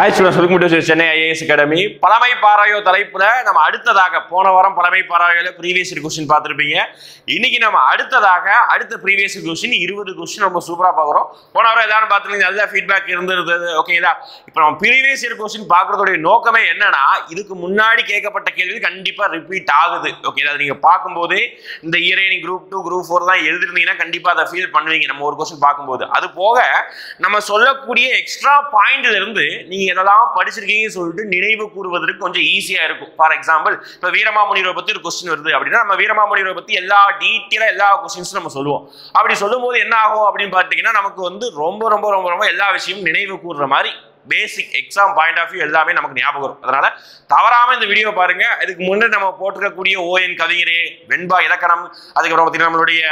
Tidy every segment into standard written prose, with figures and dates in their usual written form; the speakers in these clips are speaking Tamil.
Hi students, welcome to Chennai IAS academy. பழமை பாராயோ தலைப்புல நம்ம அடுத்ததாக போன வாரம் பழமை பாராயோல ப்ரீவியஸ் இயர் கொஸ்டின் பார்த்துருப்பீங்க. இன்னைக்கு நம்ம அடுத்த ப்ரீவியஸ் இயர் கொஸ்டின் 20 கொஸ்டின் ரொம்ப சூப்பராக பார்க்குறோம். போன வாரம் எல்லாரும் பார்த்துருந்தீங்க, நல்ல ஃபீட்பேக் இருந்திருந்தது. ஓகேங்களா? இப்போ நம்ம ப்ரீவியஸ் இயர் கொஸ்டின் பார்க்கறதுடைய நோக்கமே என்னன்னா, இதுக்கு முன்னாடி கேட்கப்பட்ட கேள்வி கண்டிப்பாக ரிப்பீட் ஆகுது. ஓகேங்களா? அதை நீங்கள் பார்க்கும்போது இந்த இயரை நீங்கள் குரூப் 2 குரூப் 4 தான் எழுதிருந்தீங்கன்னா கண்டிப்பாக அதை ஃபீல் பண்ணுவீங்க. நம்ம ஒரு கொஸ்டின் பார்க்கும்போது அது போக நம்ம சொல்லக்கூடிய எக்ஸ்ட்ரா பாயிண்ட்ல இருந்து நீங்க என்னெல்லாம் படிச்சிருக்கீங்கன்னு சொல்லிட்டு நினைவு கூறுவதற்கு கொஞ்சம் ஈஸியா இருக்கும். ஃபார் எக்ஸாம்பிள், இப்போ வீரமாமுனிவரை பத்தி ஒரு கொஸ்டின் வருது அப்படின்னா நம்ம வீரமாமுனிவரை பத்தி எல்லா கொஸ்டின்ஸும் நம்ம சொல்லுவோம். அப்படி சொல்லும் போது என்ன ஆகும் அப்படின்னு பார்த்தீங்கன்னா, நமக்கு வந்து ரொம்ப ரொம்ப ரொம்ப ரொம்ப எல்லா விஷயமும் நினைவு கூறுற மாதிரி பேசிக் எக்ஸாம் பாயிண்ட் ஆஃப் வியூ எல்லாமே நமக்கு ஞாபகம் வரும். அதனால தவறாம இந்த வீடியோ பாருங்க. இதுக்கு முன்னாடி நம்ம போட்டிருக்கக்கூடிய ஓஎன் கவிஞரே, வெண்பா இலக்கணம், அதுக்கப்புறம் பார்த்தீங்கன்னா நம்மளுடைய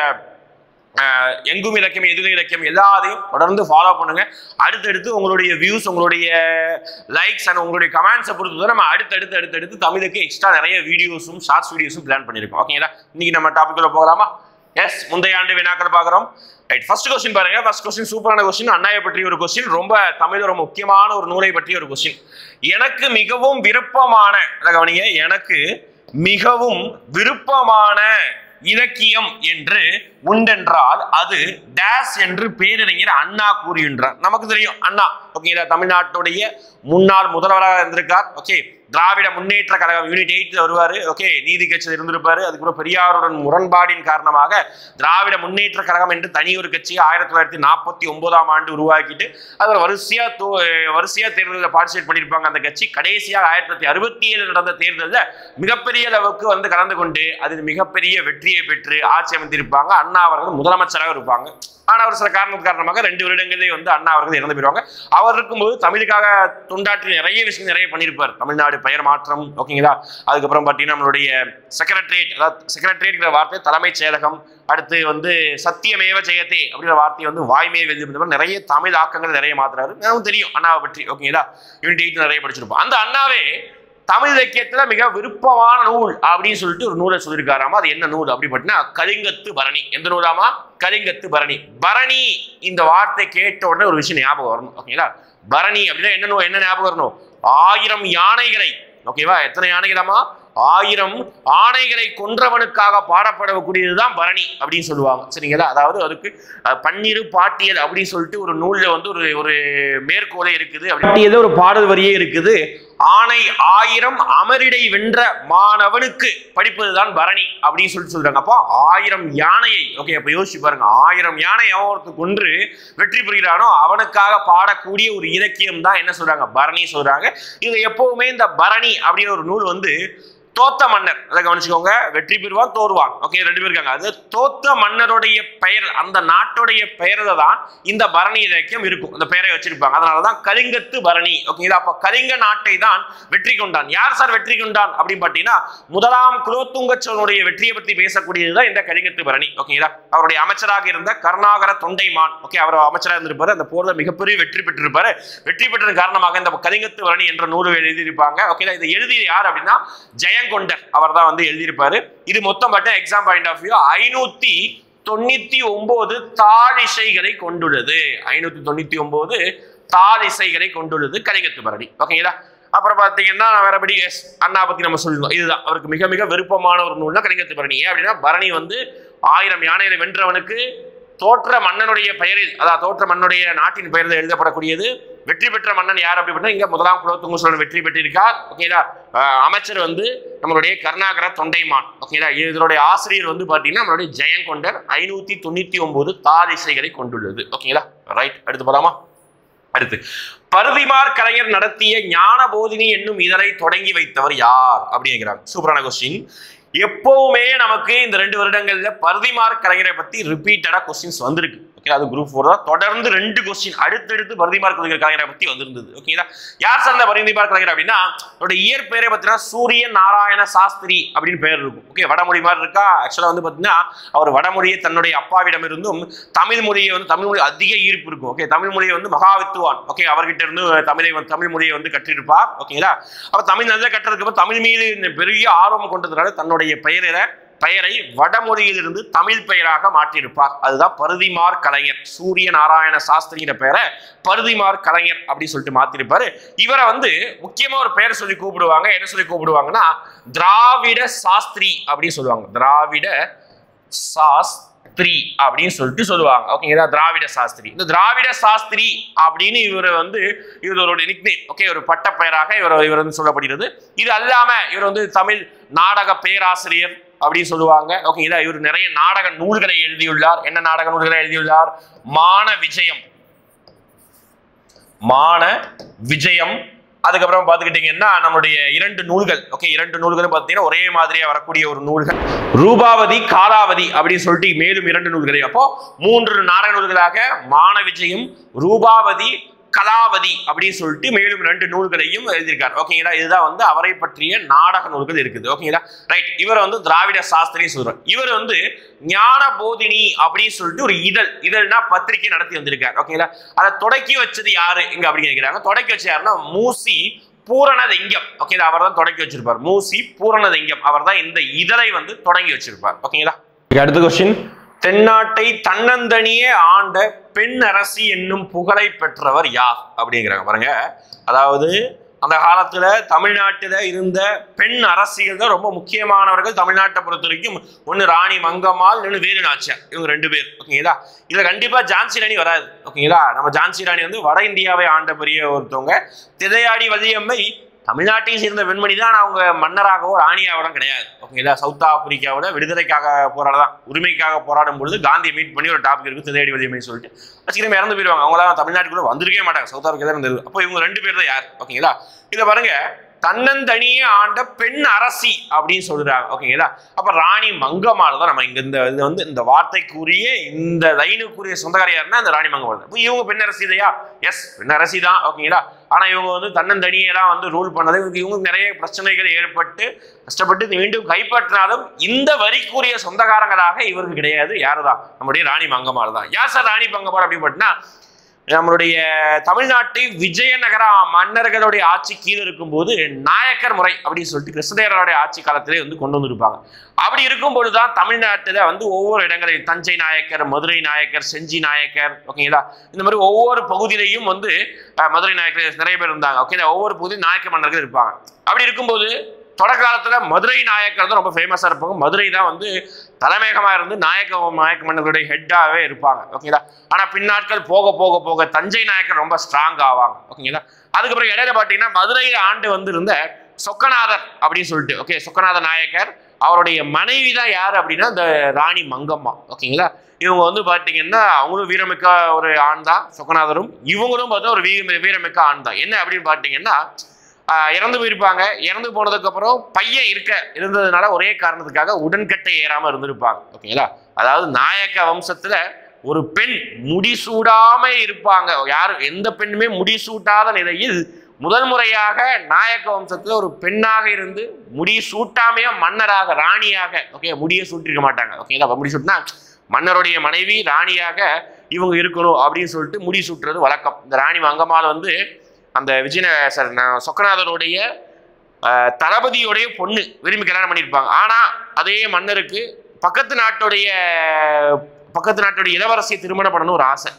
எங்கும் இலக்கியம், எதிரும் இலக்கியம் எல்லாத்தையும் தொடர்ந்து ஃபாலோ பண்ணுங்க. அடுத்தடுத்து உங்களுடைய வியூஸ், உங்களுடைய லைக்ஸ் அண்ட் உங்களுடைய கமெண்ட்ஸை பொறுத்து நம்ம அடுத்தடுத்து தமிழுக்கு எக்ஸ்ட்ரா நிறைய வீடியோஸும் ஷார்ட்ஸ் வீடியோஸும் பிளான் பண்ணியிருக்கோம். ஓகேங்களா? இன்னைக்கு நம்ம டாபிக்ல போகலாமா? எஸ், முந்தைய ஆண்டு வினாக்கள் பார்க்குறோம். ரைட், ஃபர்ஸ்ட் கொஸ்டின் பாருங்க. ஃபர்ஸ்ட் கொஸ்டின் சூப்பரான கொஸ்டின். அண்ணாவை பற்றிய ஒரு கொஸ்டின், ரொம்ப தமிழ் ஒரு முக்கியமான ஒரு நூலை பற்றிய ஒரு கொஸ்டின். எனக்கு மிகவும் விருப்பமான, கவனிங்க, எனக்கு மிகவும் விருப்பமான இலக்கியம் என்று உண்டென்றால் அது டேஸ் என்று பேரறிஞர் அண்ணா கூறுகின்றார். நமக்கு தெரியும் அண்ணா, ஓகேங்களா, தமிழ்நாட்டுடைய முன்னாள் முதல்வராக இருந்திருக்கார். ஓகே, திராவிட முன்னேற்ற கழகம் யூனிட் 8 வருவாரு. ஓகே, நீதி கட்சியில் இருந்திருப்பாரு. அதுக்கப்புறம் பெரியாருடன் முரண்பாடின் காரணமாக திராவிட முன்னேற்ற கழகம் என்று தனி ஒரு கட்சியை 1949ஆம் ஆண்டு உருவாக்கிட்டு அதில் வரிசையா தேர்தலில் பார்ட்டிசிபேட் பண்ணியிருப்பாங்க. அந்த கட்சி கடைசியாக 1967 நடந்த தேர்தலில் மிகப்பெரிய அளவுக்கு வந்து கலந்து கொண்டு அதில் மிகப்பெரிய வெற்றியை பெற்று ஆட்சி அமைந்திருப்பாங்க. அண்ணா அவர்கள் முதலமைச்சராக இருப்பாங்க. ஆனால் அவர் சில காரணமாக 2 வருடங்களே வந்து அண்ணா அவர்கள் இறந்து போயிடுவாங்க. அவர் இருக்கும்போது தமிழுக்காக தொண்டாற்றி நிறைய விஷயம் நிறைய பண்ணியிருப்பார். தமிழ்நாடு பெயர் மாற்றம், ஓகேங்களா, அதுக்கப்புறம் பார்த்தீங்கன்னா நம்மளுடைய செக்ரட்டரியேட், அதாவது செக்ரட்டரியேட்ங்கிற வார்த்தை தலைமைச் செயலகம், அடுத்து வந்து சத்தியமேவ ஜெயத்தே அப்படிங்கிற வார்த்தை வந்து வாய்மையை வெளியே நிறைய தமிழ் ஆக்கங்கள் நிறைய மாத்துறாரு. நமக்கு தெரியும் அண்ணாவை பற்றி. ஓகேங்களா? யூனிட் 8 நிறைய படிச்சிருப்போம். அந்த அண்ணாவே தமிழ் இலக்கியத்துல மிக விருப்பமான நூல் அப்படின்னு சொல்லிட்டு ஒரு நூலை சொல்லியிருக்காராமா. அது என்ன நூல் அப்படி பார்த்தீங்கன்னா கலிங்கத்து பரணி. எந்த நூலாமா? கலிங்கத்து பரணி. பரணி இந்த வார்த்தை கேட்ட உடனே ஒரு விஷயம் ஞாபகம் வரணும். ஓகேங்களா? பரணி அப்படின்னா என்ன ஞாபகம் வரணும்? 1000 யானைகளை, ஓகேவா, எத்தனை யானைகளாமா? 1000 ஆணைகளை கொன்றவனுக்காக பாடப்படக்கூடியதுதான் பரணி அப்படின்னு சொல்லுவாங்க. சரிங்களா? அதாவது அதுக்கு பன்னிரு பாட்டியல் அப்படின்னு சொல்லிட்டு ஒரு நூல்ல வந்து ஒரு மேற்கோளே இருக்குது. பாட்டியல ஒரு பாடல் வரியே இருக்குது. ஆணை 1000 அமரிடை வென்ற மாணவனுக்கு படிப்பதுதான் பரணி அப்படின்னு சொல்றாங்க. அப்போ 1000 யானையை, ஓகே, அப்ப யோசிச்சு பாருங்க, 1000 யானை ஒருத்தருக்கு கொன்று வெற்றி பெறுகிறானோ அவனுக்காக பாடக்கூடிய ஒரு இலக்கியம் தான் என்ன சொல்றாங்க? பரணி சொல்றாங்க. இது எப்பவுமே இந்த பரணி அப்படின்னு ஒரு நூல் வந்து தோத்த மன்னர், அதை கவனிச்சுக்கோங்க, வெற்றி பெறுவான் தோறுவான், ஓகே, 2 பேர் இருக்காங்க. அது தோத்த மன்னருடைய பெயர், அந்த நாட்டுடைய பெயர்ல தான் இந்த பரணி இலக்கியம் இருக்கும். அந்த பெயரை வச்சிருப்பாங்க. அதனாலதான் கலிங்கத்து பரணி. ஓகேங்களா? அப்ப கலிங்க நாட்டை தான் வெற்றி கொண்டான். யார் சார் வெற்றி கொண்டான் அப்படின்னு பாத்தீங்கன்னா, முதலாம் குலோத்துங்க சோழனுடைய வெற்றியை பத்தி பேசக்கூடியதுதான் இந்த கலிங்கத்து பரணி. ஓகேங்களா? அவருடைய அமைச்சராக இருந்த கருணாகர தொண்டைமான், ஓகே, அவர் அமைச்சராக இருந்திருப்பாரு. அந்த போர்ல மிகப்பெரிய வெற்றி பெற்றிருப்பாரு. வெற்றி பெற்றதன் காரணமாக இந்த கலிங்கத்து பரணி என்ற நூல் எழுதியிருப்பாங்க. ஓகேங்களா? இதை எழுதிய யார் அப்படின்னா ஜெயங்கொண்டர், அவர் தான் வந்து எழுதியிருப்பாரு. இது மொத்தம் மட்டும் எக்ஸாம் பாயிண்ட் ஆஃப் வியூ 599 தாழிசைகளை கொண்டுள்ளது. 599 தாழிசைகளை கொண்டுள்ளது கலிங்கத்து பரணி. ஓகேங்களா? அப்புறம் பாத்தீங்கன்னா வேறபடி அண்ணா பத்தி நம்ம சொல்லிருந்தோம். இதுதான் அவருக்கு மிக மிக விருப்பமான ஒரு நூல்னா கலிங்கத்து பரணி. ஏன் அப்படின்னா பரணி வந்து 1000 யானைகளை வென்றவனுக்கு தோற்ற மன்னனுடைய பெயரில், அதாவது தோற்ற மன்னுடைய நாட்டின் பெயரில் எழுதப்படக்கூடியது. வெற்றி பெற்ற மன்னன் யார் அப்படி இங்க முதலாம் குலோத்துங்க சோழன் வெற்றி பெற்றிருக்கார். ஓகேங்களா? அமைச்சர் வந்து நம்மளுடைய கருணாகர தொண்டைமான். ஓகேங்களா? இதனுடைய ஆசிரியர் வந்து பாத்தீங்கன்னா நம்மளுடைய ஜெயங்கொண்டர். 599 தாழிசைகளை கொண்டுள்ளது. ஓகேங்களா? ரைட், அடுத்து போலாமா? அடுத்து, பருதிமார் கலைஞர் நடத்திய ஞான போதினி என்னும் இதழை தொடங்கி வைத்தவர் யார் அப்படிங்கிறாங்க. சூப்பரான கொஸ்டின். எப்பவுமே நமக்கு இந்த 2 வருடங்கள்ல பருதிமார் கலைஞரை பத்தி ரிப்பீட்டடா கொஸ்டின்ஸ் வந்திருக்கு. ஓகே, அது குரூப் 4 தான். தொடர்ந்து 2 கொஸ்டின் அடுத்தடுத்து பருதிமார் கலைஞரை பத்தி வந்திருந்தது. ஓகேங்களா? யார் சார் இந்த பருதிமார் கலைஞர் அப்படின்னா, அவருடைய இயற்பெயரை பார்த்தீங்கன்னா சூரிய நாராயண சாஸ்திரி அப்படின்னு பெயர் இருக்கும். ஓகே, வடமொழி மாதிரி இருக்கா? ஆக்சுவலா வந்து பாத்தீங்கன்னா அவர் வடமொழியை தன்னுடைய அப்பாவிடம் இருந்தும் தமிழ் மொழியை வந்து தமிழ் மொழி அதிக ஈர்ப்பு இருக்கும். ஓகே, தமிழ் மொழியை வந்து மகாவித்துவான். ஓகே, அவர்கிட்ட இருந்து தமிழ் மொழியை வந்து கற்றிருப்பார். ஓகேங்களா? அப்ப தமிழ் நல்லா கற்றதுக்கு அப்புறம் தமிழ் மீது பெரிய ஆர்வம் கொண்டதுனால தன்னுடைய பெயரை பெயரை வடமொழியிலிருந்து தமிழ் பெயராக மாற்றியிருப்பார். அதுதான் பருதிமார் கலைஞர். சூரிய நாராயண சாஸ்திரிங்கிற பெயரை பருதிமார் கலைஞர் அப்படின்னு சொல்லிட்டு மாத்திருப்பாரு. இவரை வந்து முக்கியமா ஒரு பெயர் சொல்லி கூப்பிடுவாங்க. என்ன சொல்லி கூப்பிடுவாங்கன்னா திராவிட சாஸ்திரி அப்படின்னு சொல்லுவாங்க. திராவிட சாஸ்திரி அப்படின்னு சொல்லிட்டு சொல்லுவாங்க. ஓகேங்களா, திராவிட சாஸ்திரி. இந்த திராவிட சாஸ்திரி அப்படின்னு இவர் வந்து இவரோட நிக்நேம். ஓகே, ஒரு பட்ட பெயராக இவர் வந்து சொல்லப்படுகிறது. இது அல்லாம இவர் வந்து தமிழ் நாடக பேராசிரியர் அப்படின்னு சொல்லுவாங்க. ஓகேங்களா, இவர் நிறைய நாடக நூல்களை எழுதியுள்ளார். என்ன நாடக நூல்களை எழுதியுள்ளார்? மான விஜயம், மான விஜயம். அதுக்கப்புறம் பார்த்துக்கிட்டீங்கன்னா நம்மளுடைய 2 நூல்கள். ஓகே, 2 நூல்களும் பார்த்தீங்கன்னா ஒரே மாதிரியா வரக்கூடிய ஒரு நூல்கள். ரூபாவதி, காலாவதி அப்படின்னு சொல்லிட்டு மேலும் 2 நூல்களை. அப்போ 3 நாடக நூல்களாக மான விஜயம், ரூபாவதி, கலாவதி அப்படின்னு சொல்லிட்டு மேலும் 2 நூல்களையும் எழுதியிருக்காரு. ஓகேங்களா, இதுதான் வந்து அவரை பற்றிய நாடக நூல்கள் இருக்குது. ஓகேங்களா, ரைட். இவர் வந்து திராவிட சாஸ்திரி சொல்றார். இவர் வந்து ஞான போதினி அப்படின்னு சொல்லிட்டு ஒரு இதழ்னா பத்திரிகை நடத்தி வந்திருக்காரு. ஓகேங்களா, அதை தொடக்கி வச்சது யாரு இங்க அப்படின்னு கேட்கிறாங்க. தொடக்கி வச்ச யாருன்னா மூசி பூரணலிங்கம். ஓகே, அவர் தான் தொடக்கி வச்சிருப்பார். மூசி பூரணலிங்கம் அவர் தான் இந்த இதழை வந்து தொடங்கி வச்சிருப்பார். ஓகேங்களா, அடுத்த கொஸ்டின். தென்னாட்டை தன்னந்தனியே ஆண்ட பெண் அரசி என்னும் புகழை பெற்றவர் யார் அப்படிங்கிறாங்க. பாருங்க, அதாவது அந்த காலத்துல தமிழ்நாட்டில் இருந்த பெண் அரசியல் தான் ரொம்ப முக்கியமானவர்கள். தமிழ்நாட்டை பொறுத்த வரைக்கும் ஒன்று ராணி மங்கம்மாள், இன்னொன்று வேலு நாச்சியார். இவங்க 2 பேர். ஓகேங்களா, இதுல கண்டிப்பா ஜான்சி ராணி வராது. ஓகேங்களா, நம்ம ஜான்சி ராணி வந்து வட இந்தியாவை ஆண்ட பெரிய ஒருத்தவங்க. திதையாடி வள்ளியம்மை தமிழ்நாட்டை சேர்ந்த வெண்மணி தான். அவங்க மன்னராகவோ ராணியாவோ கிடையாது. ஓகேங்களா, சவுத் ஆப்பிரிக்காவோட விடுதலைக்காக போராடதான், உரிமைக்காக போராடும் பொழுது காந்தியை மீட் பண்ணி ஒரு டாபிக் இருக்கு திதையாடி வள்ளியம்மை சொல்லிட்டு சீக்கிரம் இறந்து போயிடுவாங்க. அவங்களாம் தமிழ்நாட்டுக்குள்ள வந்திருக்கவே மாட்டாங்க. சவுத் ஆப்பிரிக்கா தான் இருந்தது. அப்போ இவங்க 2 பேர் தான் யார்? ஓகேங்களா, இதை பாருங்க, தன்னந்தனியே ஆண்ட பெண் அரசி அப்படின்னு சொல்றாங்க. ஓகேங்களா, அப்ப ராணி மங்கம்மாள் தான் நம்ம இங்க இந்த வார்த்தைக்குரிய இந்த லைனுக்குரிய சொந்தக்கார யாருன்னா அந்த ராணி மங்கம்மாள். இவங்க பெண் அரசி இல்லையா? எஸ், பெண் அரசி தான். ஓகேங்களா, ஆனா இவங்க வந்து தன்னந்தனியெல்லாம் வந்து ரூல் பண்ணது. இவங்க நிறைய பிரச்சனைகள் ஏற்பட்டு கஷ்டப்பட்டு மீண்டும் கைப்பற்றினாலும் இந்த வரிக்குரிய சொந்தக்காரங்களாக இவருக்கு கிடையாது. யாருதான்? நம்முடைய ராணி மங்கம்மாள் தான். யார் சார் ராணி மங்கம்மாள் அப்படின்னு பார்த்தீங்கன்னா, நம்மளுடைய தமிழ்நாட்டை விஜயநகர மன்னர்களுடைய ஆட்சி கீழே இருக்கும்போது நாயக்கர் முறை அப்படின்னு சொல்லிட்டு கிருஷ்ணதேவருடைய ஆட்சி காலத்திலே வந்து கொண்டு வந்திருப்பாங்க. அப்படி இருக்கும்பொழுது தான் தமிழ்நாட்டில் வந்து ஒவ்வொரு இடங்களில் தஞ்சை நாயக்கர், மதுரை நாயக்கர், செஞ்சி நாயக்கர், ஓகேங்களா, இந்த மாதிரி ஒவ்வொரு பகுதியிலையும் வந்து மதுரை நாயக்கர் நிறைய பேர் இருந்தாங்க. ஓகேங்களா, ஒவ்வொரு பகுதியும் நாயக்க மன்னர்கள் இருப்பாங்க. அப்படி இருக்கும்போது தொடக்க காலத்துல மதுரை நாயக்கர் தான் ரொம்ப ஃபேமஸா இருப்பாங்க. மதுரை தான் வந்து தலைமையகமா இருந்து நாயக்க மன்னர்களுடைய ஹெட்டாவே இருப்பாங்க. ஓகேங்களா, ஆனா பின்னாட்கள் போக போக போக தஞ்சை நாயக்கர் ரொம்ப ஸ்ட்ராங் ஆவாங்க. ஓகேங்களா, அதுக்கப்புறம் இடையில பாத்தீங்கன்னா மதுரையில ஆண்டு வந்து இருந்த சொக்கநாதர் அப்படின்னு சொல்லிட்டு, ஓகே, சொக்கநாத நாயக்கர் அவருடைய மனைவி தான் யாரு அப்படின்னா இந்த ராணி மங்கம்மா. ஓகேங்களா, இவங்க வந்து பாத்தீங்கன்னா அவங்களும் வீரமிக்க ஒரு ஆண் தான். சொக்கநாதரும் இவங்களும் பார்த்தா ஒரு வீரமிக்க ஆண் தான். என்ன அப்படின்னு பாத்தீங்கன்னா இறந்து போயிருப்பாங்க. இறந்து போனதுக்கு அப்புறம் பையன் இருந்ததுனால ஒரே காரணத்துக்காக உடன்கட்டை ஏறாம இருந்திருப்பாங்க. ஓகேங்களா, அதாவது நாயக்க வம்சத்துல ஒரு பெண் முடிசூடாம இருப்பாங்க. யாரும் எந்த பெண்ணுமே முடிசூட்டாத நிலையில் முதல் முறையாக நாயக்க வம்சத்துல ஒரு பெண்ணாக இருந்து முடிசூட்டாமையா மன்னராக ராணியாக, ஓகே, முடிய சூட்டிருக்க மாட்டாங்க. ஓகேங்களா, முடிசூட்டினா மன்னருடைய மனைவி ராணியாக இவங்க இருக்கணும் அப்படின்னு சொல்லிட்டு முடிசூட்டுறது வழக்கம். இந்த ராணி மங்கம்மாள் வந்து அந்த சொக்கநாதருடைய தளபதியோடைய பொண்ணு விரும்பி கல்யாணம் பண்ணியிருப்பாங்க. ஆனா அதே மன்னருக்கு பக்கத்து நாட்டுடைய இளவரசியை திருமணம் பண்ணணும் ஒரு ஆசை.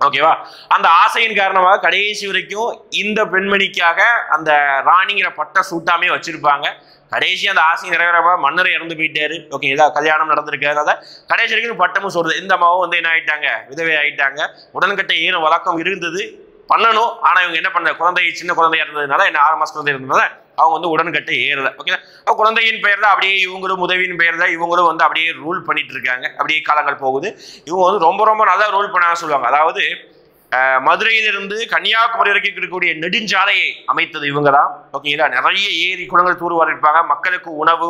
ஓகேவா, அந்த ஆசையின் காரணமாக கடைசி வரைக்கும் இந்த பெண்மணிக்காக அந்த ராணிங்கிற பட்ட சூட்டாமே வச்சிருப்பாங்க. கடைசி அந்த ஆசை நிறைவேறாம மன்னர் இறந்து போயிட்டாரு. ஓகேங்களா, கல்யாணம் நடந்திருக்காரு. கடைசி வரைக்கும் பட்டமும் சொல்றது. இந்த அம்மாவும் வந்து என்ன ஆயிட்டாங்க, விதவை ஆயிட்டாங்க. உடன்கட்டை ஏறும் வழக்கம் இருந்தது, பண்ணணும். ஆனா இவங்க என்ன பண்ண, சின்ன குழந்தையா இருந்ததுனால, என்ன 6 மாசம் குழந்தை இருந்ததுனால அவங்க வந்து உடன்கட்டை ஏறல. ஓகே, குழந்தையின் பெயர்ல அப்படியே இவங்களும் உதவியின் பெயர்ல இவங்களும் வந்து அப்படியே ரூல் பண்ணிட்டு இருக்காங்க. அப்படியே காலங்கள் போகுது. இவங்க வந்து ரொம்ப ரொம்ப நல்லா ரூல் பண்ண சொல்லுவாங்க. அதாவது மதுரையிலிருந்து கன்னியாகுமரி வரைக்கும் இருக்கக்கூடிய நெடுஞ்சாலையை அமைத்தது இவங்க தான். ஓகேங்களா, நிறைய ஏரி குளங்கள் தூர்வாரிருப்பாங்க. மக்களுக்கு உணவு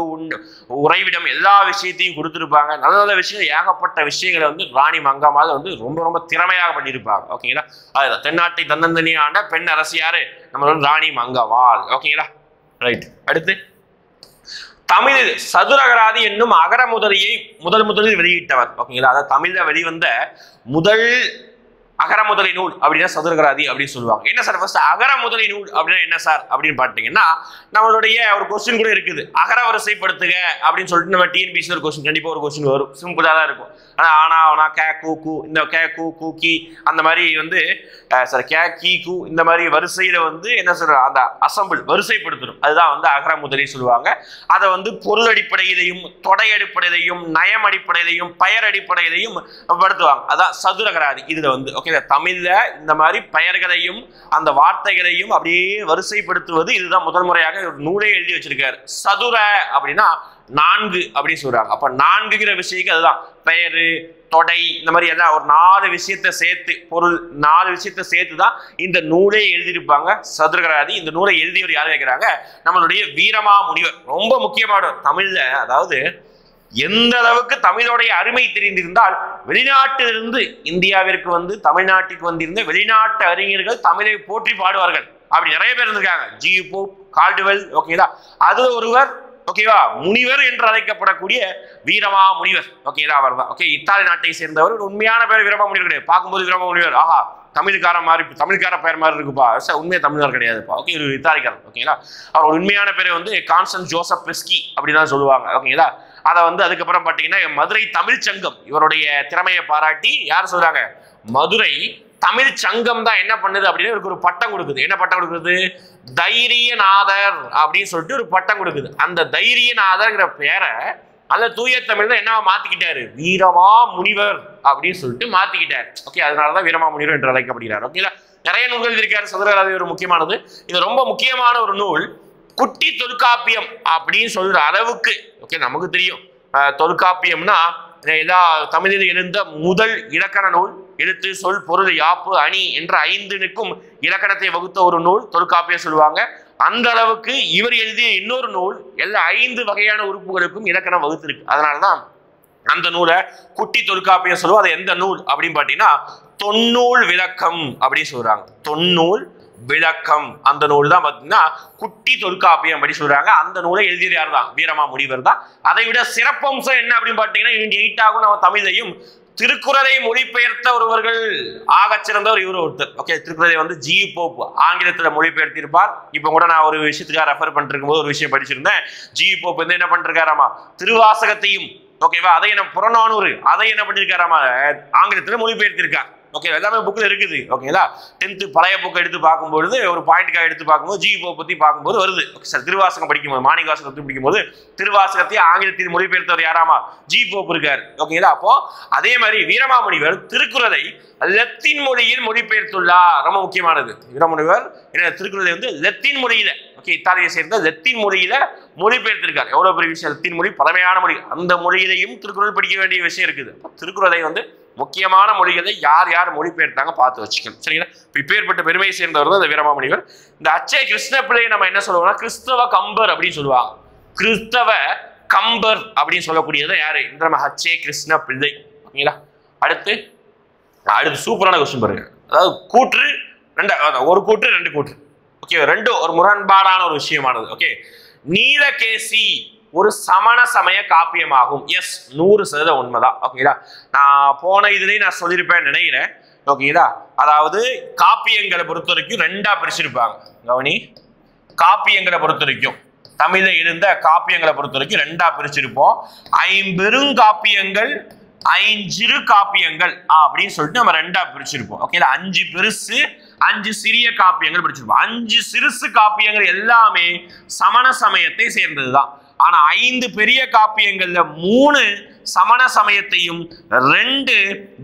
உறைவிடம் எல்லா விஷயத்தையும் கொடுத்துருப்பாங்க. நல்ல நல்ல விஷயம், ஏகப்பட்ட விஷயங்களை வந்து ராணி மங்கம்மாள் வந்து ரொம்ப ரொம்ப திறமையாக பண்ணியிருப்பாங்க. ஓகேங்களா, அதுதான் தென்னாட்டை தன்னந்தனி ஆண்ட பெண் அரசி யாரு, நம்மளோட ராணி மங்கம்மாள். ஓகேங்களா, ரைட். அடுத்து தமிழில் சதுரகராதி என்னும் அகர முதலியை முதலில் வெளியிட்டவர். ஓகேங்களா, அதாவது தமிழ்ல வெளிவந்த முதல் அகர முதலி நூல் அப்படின்னா சதுரகராதி அப்படின்னு சொல்லுவாங்க. என்ன சார் ஃபர்ஸ்ட் அகர முதலி நூல் அப்படின்னா என்ன சார் அப்படின்னு பார்த்தீங்கன்னா, நம்மளுடைய ஒரு கொஸ்டின் கூட இருக்குது, அகர வரிசைப்படுத்துக அப்படின்னு சொல்லிட்டு நம்ம டிஎன்பிசி ஒரு கொஸ்டின் கண்டிப்பாக ஒரு கொஸ்டின் வரும். சிம்பிளாக தான் இருக்கும். ஆனால் ஆனா ஆனா கே கூ கூ இந்த கே கூ கூ கி அந்த மாதிரி வந்து சார் கே கி கூ இந்த மாதிரி வரிசையில் வந்து என்ன சொல்ற அந்த அசம்பிள் வரிசைப்படுத்தணும். அதுதான் வந்து அகர முதலி சொல்லுவாங்க. அதை வந்து பொருள் அடிப்படையிலையும் தொடை அடிப்படையிலையும் நயம் அடிப்படையிலையும் பெயர் அடிப்படையிலையும் படுத்துவாங்க. அதான் சதுரகராதி. இதுல வந்து ஓகே தமிழ்ல இந்த மாதிரி பெயர்களையும் அந்த வார்த்தைகளையும் அப்படியே வரிசைப்படுத்துவது இதுதான் முதல் முறையாக ஒரு நூலே எழுதி வச்சிருக்காரு. சதுர அப்படின்னா 4 அப்படின்னு சொல்றாங்க. அப்ப 4ங்கிற விஷயத்துக்கு அதுதான் பெயரு தொடை இந்த மாதிரி எல்லாம் ஒரு 4 விஷயத்தை சேர்த்து பொருள் 4 விஷயத்தை சேர்த்து தான் இந்த நூலே எழுதியிருப்பாங்க சதுரகராதி. இந்த நூலை எழுதியவர் யார் கேட்கிறாங்க, நம்மளுடைய வீரமாமுனிவர். ரொம்ப முக்கியமான தமிழ்ல, அதாவது எந்த அளவுக்கு தமிழோடைய அருமை தெரிந்திருந்தால் வெளிநாட்டிலிருந்து இந்தியாவிற்கு வந்து தமிழ்நாட்டுக்கு வந்திருந்த வெளிநாட்டு அறிஞர்கள் தமிழை போற்றி பாடுவார்கள். அப்படி நிறைய பேர் இருந்திருக்காங்க. ஜி போப், கால்டுவெல், ஓகேதா. அது ஒருவர் ஓகேவா முனிவர் என்று அழைக்கப்படக்கூடிய வீரமா முனிவர். ஓகேதா அவர் தான். ஓகே இத்தாலி நாட்டை சேர்ந்தவர். உண்மையான பேர் வீரமா முனிவர் கிடையாது. பார்க்கும்போது வீரமா முனிவர் ஆஹா தமிழ்கார மாதிரி தமிழ்கார பெயர் மாதிரி இருக்குப்பா, உண்மையா தமிழர் கிடையாதுப்பா. ஓகே ஒரு இத்தாலிக்காரன். ஓகேங்களா. அவர் உண்மையான பேர் வந்து கான்ஸ்டன்ஸ் ஜோசப் பெஸ்கி அப்படின்னு சொல்லுவாங்க. ஓகேங்களா. அதை வந்து அதுக்கப்புறம் பார்த்தீங்கன்னா மதுரை தமிழ் சங்கம் இவருடைய திறமையை பாராட்டி யார் சொல்றாங்க, மதுரை தமிழ் சங்கம் தான் என்ன பண்ணுது அப்படின்னா இவருக்கு ஒரு பட்டம் கொடுக்குது. என்ன பட்டம் கொடுக்குறது, தைரியநாதர் அப்படின்னு சொல்லிட்டு ஒரு பட்டம் கொடுக்குது. அந்த தைரியநாதர்ங்கிற பேரை அல்ல தூய தமிழ்ல என்ன மாத்திக்கிட்டாரு, வீரமா முனிவர் அப்படின்னு சொல்லிட்டு மாத்திக்கிட்டாரு. ஓகே அதனாலதான் வீரமா முனிவர் என்று அழைக்கப்படுகிறார். ஓகேங்களா. நிறைய நூல்கள் இருக்காரு. சதுரகராதி ஒரு முக்கியமானது. இது ரொம்ப முக்கியமான ஒரு நூல். குட்டி தொல்காப்பியம் அப்படின்னு சொல்ற அளவுக்கு ஓகே நமக்கு தெரியும். தொல்காப்பியம்னா எல்லா தமிழில் எழுந்த முதல் இலக்கண நூல். எழுத்து சொல் பொருள் யாப்பு அணி என்ற 5னுக்கும் இலக்கணத்தை வகுத்த ஒரு நூல் தொல்காப்பியம் சொல்லுவாங்க. அந்த அளவுக்கு இவர் எழுதிய இன்னொரு நூல் எல்லா 5 வகையான உறுப்புகளுக்கும் இலக்கணம் வகுத்திருக்கு. அதனாலதான் அந்த நூலை குட்டி தொல்காப்பியம் சொல்லுவோம். அது எந்த நூல் அப்படின்னு பார்த்தீங்கன்னா தொன்னூல் விளக்கம் அப்படின்னு சொல்றாங்க. தொன்னூல் விளக்கம் அந்த நூல் தான் பார்த்தீங்கன்னா குட்டி தொல்காப்பியம் அப்படி சொல்றாங்க. அந்த நூலை எழுதியது யார் தான், வீரமா முனிவர் தான். அதை விட சிறப்பம்சம் என்ன அப்படின்னு பார்த்தீங்கன்னா 8 ஆகும் நம்ம தமிழையும் திருக்குறளை மொழிபெயர்த்த ஒருவர்கள் ஆகச் சிறந்தவர் இவர் ஒருத்தர். ஓகே திருக்குறளை வந்து ஜி போப் ஆங்கிலத்தில் மொழிபெயர்த்திருப்பார். இப்போ கூட நான் ஒரு விஷயத்துக்காக ரெஃபர் பண்ணிருக்கும் போது ஒரு விஷயம் படிச்சிருந்தேன். ஜி போப் வந்து என்ன பண்ணிருக்காராமா, திருவாசகத்தையும் ஓகேவா அதை என்ன புறநானூறு அதை என்ன பண்ணிருக்காராமா ஆங்கிலத்தில் மொழிபெயர்த்திருக்கார். ஓகே எல்லாமே புக்கில் இருக்குது. ஓகேங்களா. 10th பழைய புக்கை எடுத்து பார்க்கும்பொழுது ஒரு பாயிண்ட்காக எடுத்து பார்க்கும்போது ஜி போப் பற்றி பார்க்கும்போது வருது. ஓகே சார் திருவாசகம் படிக்கும்போது மாணிக்கவாசகத்தை படிக்கும்போது திருவாசகத்தை ஆங்கிலத்தில் மொழிபெயர்த்தவர் யாராமா, ஜி போப் இருக்காரு. ஓகேங்களா. அப்போ அதே மாதிரி வீரமாமுனிவர் திருக்குறளை லத்தீன் மொழியில் மொழிபெயர்த்துள்ளார். ரொம்ப முக்கியமானது. வீரமாமுனிவர் திருக்குறளை வந்து லத்தீன் மொழியில ஓகே இத்தாலியை சேர்ந்த லத்தீன் மொழியில மொழிபெயர்த்திருக்கார். எவ்வளவு பெரிய விஷயம். லத்தீன் மொழி பழமையான மொழி. அந்த மொழியிலையும் திருக்குறள் படிக்க வேண்டிய விஷயம் இருக்குது. திருக்குறளை வந்து முக்கியமான மொழிகளை யார் யார் மொழிபெயர்த்தாங்க பார்த்து வச்சுக்கணும். சரிங்களா. இப்பேற்பட்ட பெருமையை சேர்ந்தவர் தான் இந்த வீரமாமுனிவர். இந்த அச்சய கிருஷ்ண பிள்ளையை நம்ம என்ன சொல்லுவோம்னா கிறிஸ்தவ கம்பர் அப்படின்னு சொல்லுவாங்க. கிறிஸ்தவ கம்பர் அப்படின்னு சொல்லக்கூடியது யாரு, இந்த நம்ம அச்சய கிருஷ்ண பிள்ளை. ஓகேங்களா. அடுத்து சூப்பரான கொஸ்டின் பாருங்க. அதாவது கூற்று ஒரு கூற்று 2 கூற்று. ஓகே 2 ஒரு முரண்பாடான ஒரு விஷயமானது. ஓகே நீலகேசி ஒரு சமண சமய காப்பியமாகும். எஸ் 100% உண்மைதான். ஓகேங்களா. நான் போன இதுலேயும் நான் சொல்லியிருப்பேன் நினைக்கிறேன். ஓகேங்களா. அதாவது காப்பியங்களை பொறுத்த வரைக்கும் 2ஆ பிரிச்சிருப்பாங்க. கவனி, காப்பியங்களை பொறுத்த வரைக்கும் தமிழில் இருந்த காப்பியங்களை பொறுத்த வரைக்கும் 2ஆ பிரிச்சிருப்போம். 5 பெருங்காப்பியங்கள் 5 சிறு காப்பியங்கள் அப்படின்னு சொல்லிட்டு நம்ம 2ஆ பிரிச்சிருப்போம். ஓகேங்களா. 5 பெருசு 5 சிறிய காப்பியங்கள் பிரிச்சிருப்போம். 5 சிறுசு காப்பியங்கள் எல்லாமே சமண சமயத்தை சேர்ந்ததுதான். ஆனா 5 பெரிய காப்பியங்கள்ல 3 சமண சமயத்தையும் 2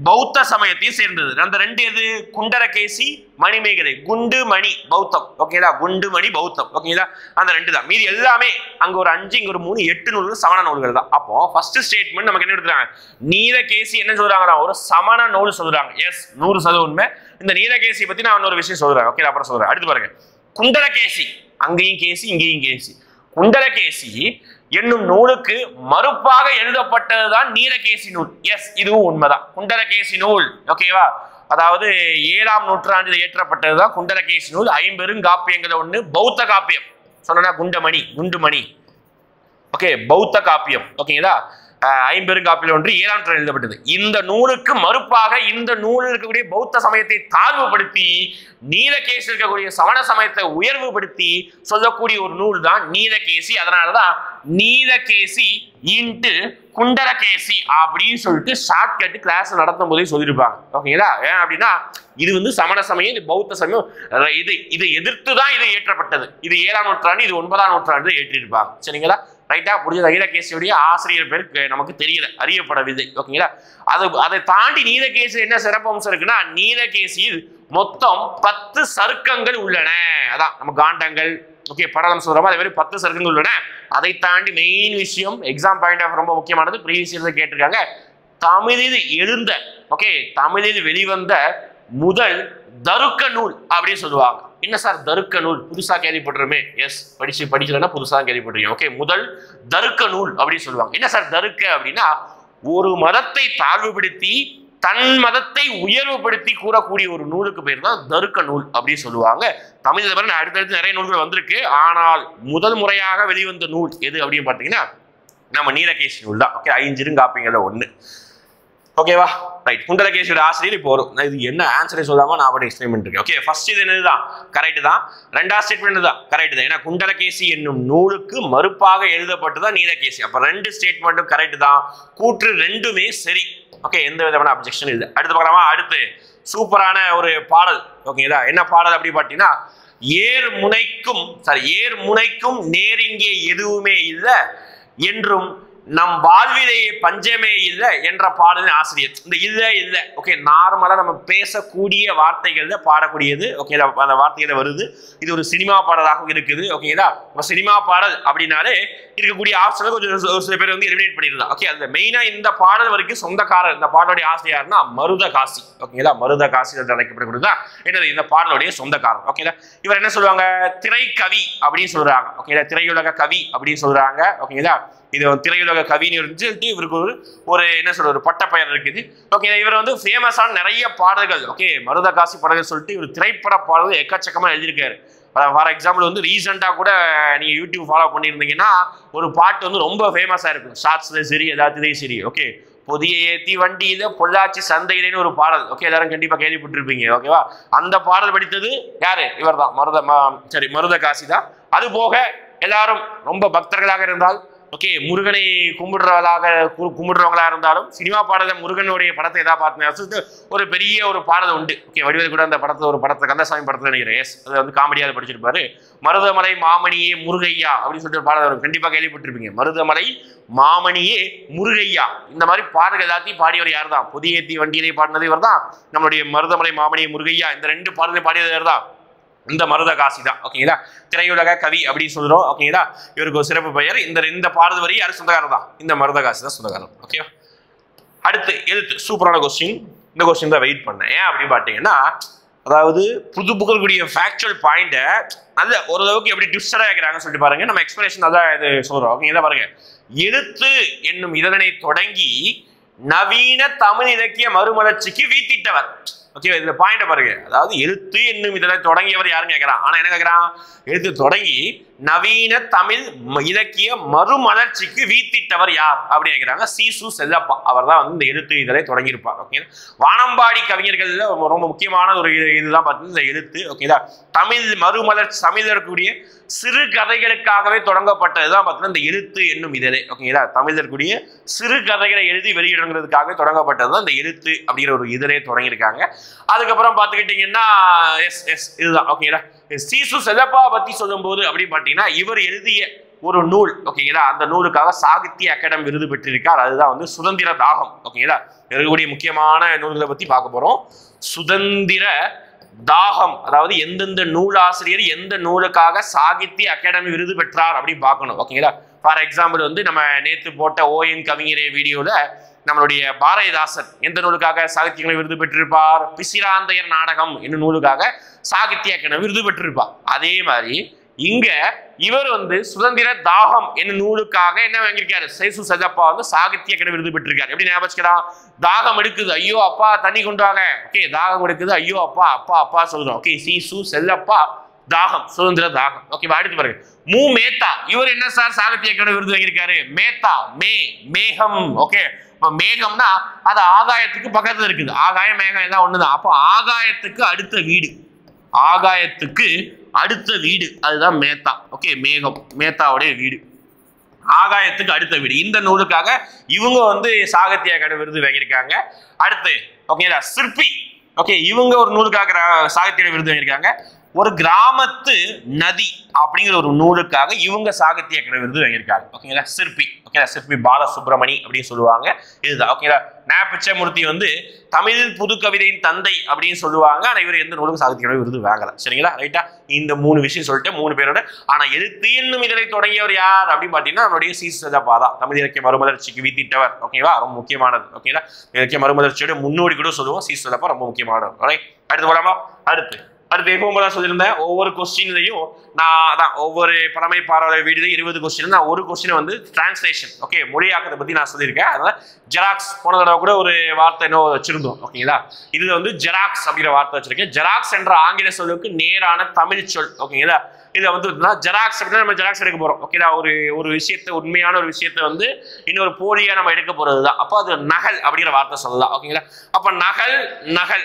பௌத்த சமயத்தையும் சேர்ந்தது. அந்த 2 எது, குண்டரகேசி மணிமேகலை, குண்டு மணி பௌத்தம். ஓகேங்களா. குண்டு மணி பௌத்தம். ஓகேங்களா. அந்த 2 தான். மீதி எல்லாமே அங்க ஒரு 5 இங்க ஒரு 3 8 நூல்கள் சமண நூல்கள் தான். அப்போ ஃபர்ஸ்ட் ஸ்டேட்மெண்ட் நமக்கு என்ன எடுத்துறாங்க, நீலகேசி என்ன சொல்றாங்க, ஒரு சமண நூல் சொல்றாங்க. எஸ் 100% உண்மை. இந்த நீலகேசி பத்தி நான் இன்னொரு விஷயம் சொல்றேன். ஓகே அப்புறம் சொல்றேன். அடுத்து பாருங்க, குண்டரகேசி அங்கேயும் கேசி இங்கேயும் கேசி. குண்டரகேசி என்னும் நூலுக்கு மறுப்பாக எழுதப்பட்டதுதான் நீலகேசி நூல். எஸ் இதுவும் உண்மைதான். குண்டரகேசி நூல் ஓகேவா, அதாவது 7ஆம் நூற்றாண்டில் இயற்றப்பட்டதுதான் குண்டரகேசி நூல். 5 பெருங்காப்பியங்கள் ஒண்ணு பௌத்த காப்பியம் சொன்னா குண்டுமணி ஓகே பௌத்த காப்பியம். ஓகேங்களா. ஐம்பெருங்காப்பில் ஒன்று 7ஆம் நூற்றாண்டில் எழுதப்பட்டது. இந்த நூலுக்கு மறுப்பாக இந்த நூலில் இருக்கக்கூடிய பௌத்த சமயத்தை தாழ்வுபடுத்தி நீலகேசி இருக்கக்கூடிய சமண சமயத்தை உயர்வுபடுத்தி சொல்லக்கூடிய ஒரு நூல் தான் நீலகேசி. அதனாலதான் நீலகேசி இன்ட்டு குண்டலகேசி அப்படின்னு சொல்லிட்டு ஷார்ட்கட் கிளாஸ் நடத்தும் போதே சொல்லியிருப்பாங்க. ஓகேங்களா? ஏன் அப்படின்னா இது வந்து சமண சமயம், இது பௌத்த சமயம், இதை எதிர்த்துதான் இது ஏற்றப்பட்டது. இது 7ஆம் நூற்றாண்டு, இது 9ஆம் நூற்றாண்டு ஏற்றிருப்பாங்க. சரிங்களா? ரைட்டா? புரிஞ்சது. நீலகேசியுடைய ஆசிரியர் பேருக்கு நமக்கு தெரியல, அறியப்படவில்லை. ஓகேங்களா? அதை தாண்டி நீலகேசி என்ன சிறப்பம்சம் இருக்குன்னா, நீலகேசியில் மொத்தம் 10 சருக்கங்கள் உள்ளன. அதான் நம்ம காண்டங்கள், ஓகே, படலம் சொல்றோம், அதே மாதிரி 10 சருக்கங்கள் உள்ளன. அதை தாண்டி மெயின் விஷயம், எக்ஸாம் பாயிண்ட் ஆஃப் ரொம்ப முக்கியமானது, ப்ரீவியஸ் இயர்ல கேட்டிருக்காங்க, தமிழில் எழுந்த, ஓகே, தமிழில் வெளிவந்த முதல் தருக்க நூல் அப்படின்னு சொல்லுவாங்க. என்ன சார் தருக்க நூல்? புதுசா கேள்விப்பட்டிருமே. எஸ், படிக்கலன்னா புதுசா கேள்விப்பட்டிருக்கீங்க. ஓகே, முதல் தருக்க நூல் அப்படின்னு சொல்லுவாங்க. என்ன சார் தருக்க அப்படின்னா, ஒரு மதத்தை தாழ்வுபடுத்தி தன் மதத்தை உயர்வுபடுத்தி கூறக்கூடிய ஒரு நூலுக்கு பேர் தான் தருக்க நூல் அப்படின்னு சொல்லுவாங்க. தமிழ் அடுத்தடுத்து நிறைய நூல்கள் வந்திருக்கு. ஆனால் முதல் முறையாக வெளிவந்த நூல் எது அப்படின்னு பார்த்தீங்கன்னா நம்ம நீலகேசி நூல் தான். ஓகே, ஐஞ்சிருங்காப்பியங்கள்ல ஒண்ணு. ஓகேவா? ரைட். குண்டலகேசியோட ஆசிரியர் இப்போ வரும். இது என்ன ஆன்சரை சொல்லாம நான் அப்படி எக்ஸ்பிளைன் பண்ணிருக்கேன். ஓகே, ஃபர்ஸ்ட் இது என்னதுதான் கரெக்ட் தான், ரெண்டாவது ஸ்டேட்மெண்ட் தான் கரெக்ட் தான். ஏன்னா குண்டலகேசி என்னும் நூலுக்கு மறுப்பாக எழுதப்பட்டுதான் நீலகேசி. அப்ப 2 ஸ்டேட்மெண்ட்டும் கரெக்ட் தான், கூற்று ரெண்டுமே சரி. ஓகே, எந்த விதமான அப்ஜெக்ஷன் இல்லை. அடுத்து பார்க்கலாமா? அடுத்து சூப்பரான ஒரு பாடல். ஓகேங்களா? என்ன பாடல் அப்படி பார்த்தீங்கன்னா, ஏர் முனைக்கும் நேரிங்கே எதுவுமே இல்லை என்றும் நம் வாழ்விலே பஞ்சமே இல்லை என்ற பாடலின் ஆசிரியர். இந்த இல்லை ஓகே, நார்மலா நம்ம பேசக்கூடிய வார்த்தைகள்ல பாடக்கூடியது. ஓகே, அந்த வார்த்தையில வருது. இது ஒரு சினிமா பாடலாகவும் இருக்குது. ஓகேங்களா? சினிமா பாடல் அப்படின்னாலே இருக்கக்கூடிய ஆப்ஷனை கொஞ்சம் ஒரு சில பேர் வந்து எலிமினேட் பண்ணிடலாம். ஓகே, அந்த மெயினா இந்த பாடல் வரைக்கும் சொந்தக்காரர், இந்த பாடலுடைய ஆசிரியர்னா மருதகாசி. ஓகேங்களா? மருதகாசி என்று அழைக்கப்படுகிறதா என்னது இந்த பாடலுடைய சொந்தக்காரர். ஓகேங்களா? இவர் என்ன சொல்லுவாங்க? திரைக்கவி அப்படின்னு சொல்றாங்க. ஓகேங்களா? திரையுலக கவி அப்படின்னு சொல்றாங்க. ஓகேங்களா? இது திரையுலக கவின்னு இருந்துச்சு. இவருக்கு ஒரு என்ன சொல்ற ஒரு பட்டப்பெயர் இருக்குது. ஓகே, இவர் வந்து ஃபேமஸான நிறைய பாடல்கள், ஓகே, மருதகாசி பாடல்கள் சொல்லிட்டு இவர் திரைப்பட பாடல்கள் எக்கச்சக்கமா எழுதியிருக்காரு. ஃபார் எக்ஸாம்பிள் வந்து ரீசெண்டா கூட நீங்க யூடியூப் ஃபாலோ பண்ணியிருந்தீங்கன்னா ஒரு பாட்டு வந்து ரொம்ப ஃபேமஸா இருக்கும், ஷார்ட்ஸ்ல சரி எல்லாத்துலயும் சரி. ஓகே, புதிய ஏத்தி வண்டியில பொள்ளாச்சி சந்தையிலேன்னு ஒரு பாடல். ஓகே, எல்லாரும் கண்டிப்பா கேள்விப்பட்டிருப்பீங்க. ஓகேவா? அந்த பாடல் படித்தது யாரு? இவர் தான், மருதகாசி தான். அது போக எல்லாரும் ரொம்ப பக்தர்களாக இருந்தால், ஓகே, முருகனை கும்பிடுறவங்களா இருந்தாலும் சினிமா பாடல முருகனுடைய படத்தை ஏதாவது பார்த்தீங்கன்னா ஒரு பெரிய ஒரு பாடல் உண்டு. ஓகே, வடிவேல் கூட அந்த படத்தை ஒரு படத்தை கந்தசாமி படத்துல நினைக்கிறேன். எஸ், அது வந்து காமெடியாக படிச்சிருப்பாரு. மருதமலை மாமணியே முருகையா அப்படின்னு சொல்லிட்டு ஒரு பாடல் கண்டிப்பா கேள்விப்பட்டிருப்பீங்க. மருதமலை மாமணியே முருகையா, இந்த மாதிரி பாடல்கள் எல்லாத்தையும் பாடியவர் யார் தான்? புதிய ஏத்தி வண்டியிலே பாடினது இவர் தான். நம்மளுடைய மருதமலை மாமணியே முருகையா இந்த 2 பாடலையும் பாடியது யார் தான்? இந்த மருதகாசி தான். ஓகேங்களா? திரையுலக கவி அப்படின்னு சொல்றோம். ஓகேங்களா? இவருக்கு ஒரு சிறப்பு பெயர். இந்த பாடல் வரி யாரு சொந்தக்காரர் தான்? இந்த மருதகாசி தான் சொந்தக்காரர். ஓகேவா? அடுத்து எழுத்து, சூப்பரான கொஸ்டின். இந்த கொஸ்டின் தான் வெயிட் பண்ணேன். ஏன் அப்படின்னு பார்த்தீங்கன்னா, அதாவது புகழக்கூடிய ஃபேக்சுவல் பாயிண்ட நல்ல ஓரளவுக்கு எப்படி ட்விஸ்டடா வைக்கிறாங்கன்னு சொல்லிட்டு பாருங்க. நம்ம எக்ஸ்பிளனேஷன் அதான் இது சொல்றோம். ஓகேங்களா? பாருங்க, எழுத்து என்னும் இதனை தொடங்கி நவீன தமிழ் இலக்கிய மறுமலர்ச்சிக்கு வீத்திட்டவர். ஓகே, இதுல பாயிண்ட் பாருங்க. அதாவது எழுத்து என்னும் இதனை தொடங்கியவர் யாருன்னு கேட்கிறான். ஆனா என்ன கேட்கிறான்? எழுத்து தொடங்கி நவீன தமிழ் இலக்கிய மறுமலர்ச்சிக்கு வீத்திட்டவர் யார் அப்படின்னு கேட்கிறாங்க. சீசு செல்லப்பா. அவர் தான் வந்து இந்த எழுத்து இதழை தொடங்கியிருப்பார். ஓகே, வானம்பாடி கவிஞர்கள்ல ரொம்ப முக்கியமான ஒரு இதுதான் பார்த்தீங்கன்னா இந்த எழுத்து. ஓகேதா? தமிழ் மறுமலர்ச்சி, தமிழில் இருக்கக்கூடிய சிறு கதைகளுக்காகவே தொடங்கப்பட்டதுதான் பார்த்தீங்கன்னா இந்த எழுத்து என்னும் இதழை. ஓகேங்களா? தமிழில் இருக்கக்கூடிய சிறு கதைகளை எழுதி வெளியிடுங்கிறதுக்காக தொடங்கப்பட்டதுதான் இந்த எழுத்து அப்படிங்கிற ஒரு இதழை தொடங்கியிருக்காங்க. அதுக்கப்புறம் பார்த்துக்கிட்டீங்கன்னா இதுதான். ஓகேங்களா? சீசு செல்லப்பா பத்தி சொல்லும் போது அப்படின்னு பார்த்தீங்கன்னா இவர் எழுதிய ஒரு நூல், ஓகேங்களா, அந்த நூலுக்காக சாகித்ய அகாடமி விருது பெற்றிருக்கார். அதுதான் வந்து சுதந்திர தாகம். ஓகேங்களா? இருக்கக்கூடிய முக்கியமான நூல்களை பத்தி பார்க்க போறோம். சுதந்திர தாகம், அதாவது எந்தெந்த நூலாசிரியர் எந்த நூலுக்காக சாகித்ய அகாடமி விருது பெற்றார் அப்படின்னு பார்க்கணும். ஓகேங்களா? ஃபார் எக்ஸாம்பிள் வந்து நம்ம நேற்று போட்ட ஓஎன் கவிஞரே வீடியோல நம்மளுடைய பாரதிதாசன் எந்த நூலுக்காக சாகித்ய விருது பெற்றிருப்பார்? பிசிராந்தையர் நாடகம் என்னும் நூலுக்காக சாகித்ய அகாடமி விருது பெற்றிருப்பார். அதே மாதிரி இங்க இவர் வந்து சுதந்திர தாகம் என்னும் நூலுக்காக என்ன வாங்கியிருக்காரு? சீசு செல்லப்பா வந்து சாகித்ய அகாடமி விருது பெற்றிருக்காரு. எப்படி ஞாபகம்? தாகம் எடுக்குது, ஐயோ அப்பா தண்ணி கொண்டு வாங்க. ஓகே, தாகம் எடுக்குது, ஐயோ அப்பா அப்பா அப்பா சொல்றோம். ஓகே, சீசு செல்லப்பா தாகம், சுதந்திர தாகம். ஓகேவா? அடுத்து பாருங்க மு மேத்தா. இவர் என்ன சார் சாகித்ய அகாடமி விருது வாங்கியிருக்காரு? மேத்தா, மேகம். ஓகே, இப்ப மேகம்னா அது ஆகாயத்துக்கு பக்கத்துல இருக்குது. ஆகாயம் மேகம் எல்லாம் ஒண்ணுதான். அப்போ ஆகாயத்துக்கு அடுத்த வீடு, ஆகாயத்துக்கு அடுத்த வீடு அதுதான் மேத்தா. ஓகே, மேகம் மேத்தாவுடைய வீடு, ஆகாயத்துக்கு அடுத்த வீடு. இந்த நூலுக்காக இவங்க வந்து சாகித்ய அகாடமி விருது வாங்கியிருக்காங்க. அடுத்து ஓகேங்களா சிற்பி. ஓகே, இவங்க ஒரு நூலுக்காக சாகித்ய விருது வாங்கியிருக்காங்க. ஒரு கிராமத்து நதி அப்படிங்கிற ஒரு நூலுக்காக இவங்க சாகித்ய அகாடமி விருது வாங்கியிருக்காங்க. ஓகேங்களா சிற்பி. ஓகேங்களா சிற்பி பாலசுப்ரமணி அப்படின்னு சொல்லுவாங்க. இதுதான். ஓகேங்களா நா பிச்சைமூர்த்தி வந்து தமிழ் புது கவிதையின் தந்தை அப்படின்னு சொல்லுவாங்க. ஆனா இவர் எந்த நூலுக்கும் சாகித்ய அகாடமி விருது வாங்கல. சரிங்களா? ரைட்டா? இந்த 3 விஷயம் சொல்லிட்டு 3 பேரோட. ஆனா எழுத்து என்னும் இதழை தொடங்கியவர் யார் அப்படின்னு பாத்தீங்கன்னா நம்மளுடைய சீசதபாதா, தமிழ் இலக்கிய மறுமலர்ச்சிக்கு வித்திட்டவர். ஓகேவா? ரொம்ப முக்கியமானது. ஓகேங்களா இலக்கிய மறுமலர்ச்சியோட முன்னோடி கூட சொல்லுவோம். சீசதபா ரொம்ப முக்கியமானது. அடுத்து போலாமா? அடுத்து எப்பவும் போல சொல்லியிருந்தேன், ஒவ்வொரு கொஸ்டின்லையும் நான் அதான் ஒவ்வொரு பழமை பார்வை வீடு 20 கொஸ்டின் நான் ஒரு கொஸ்டின் வந்து டிரான்ஸ்லேஷன், ஓகே மொழியாக்கத்தை பத்தி நான் சொல்லியிருக்கேன். அதனால ஜெராக்ஸ் போன தடவை கூட ஒரு வார்த்தை இன்னும் வச்சிருந்தோம். ஓகேங்களா? இதுல வந்து ஜெராக்ஸ் அப்படிங்கிற வார்த்தை வச்சிருக்கேன். ஜெராக்ஸ் என்ற ஆங்கில சொல்லுக்கு நேரான தமிழ் சொல். ஓகேங்களா? இதை வந்து ஜெராக்ஸ் அப்படின்னா நம்ம ஜெராக்ஸ் எடுக்க போறோம். ஓகேங்களா? ஒரு விஷயத்தை, உண்மையான ஒரு விஷயத்தை வந்து இன்னொரு போலியா நம்ம எடுக்க போறதுதான். அப்போ அது நகல் அப்படிங்கிற வார்த்தை சொல்லலாம். ஓகேங்களா? அப்ப நகல்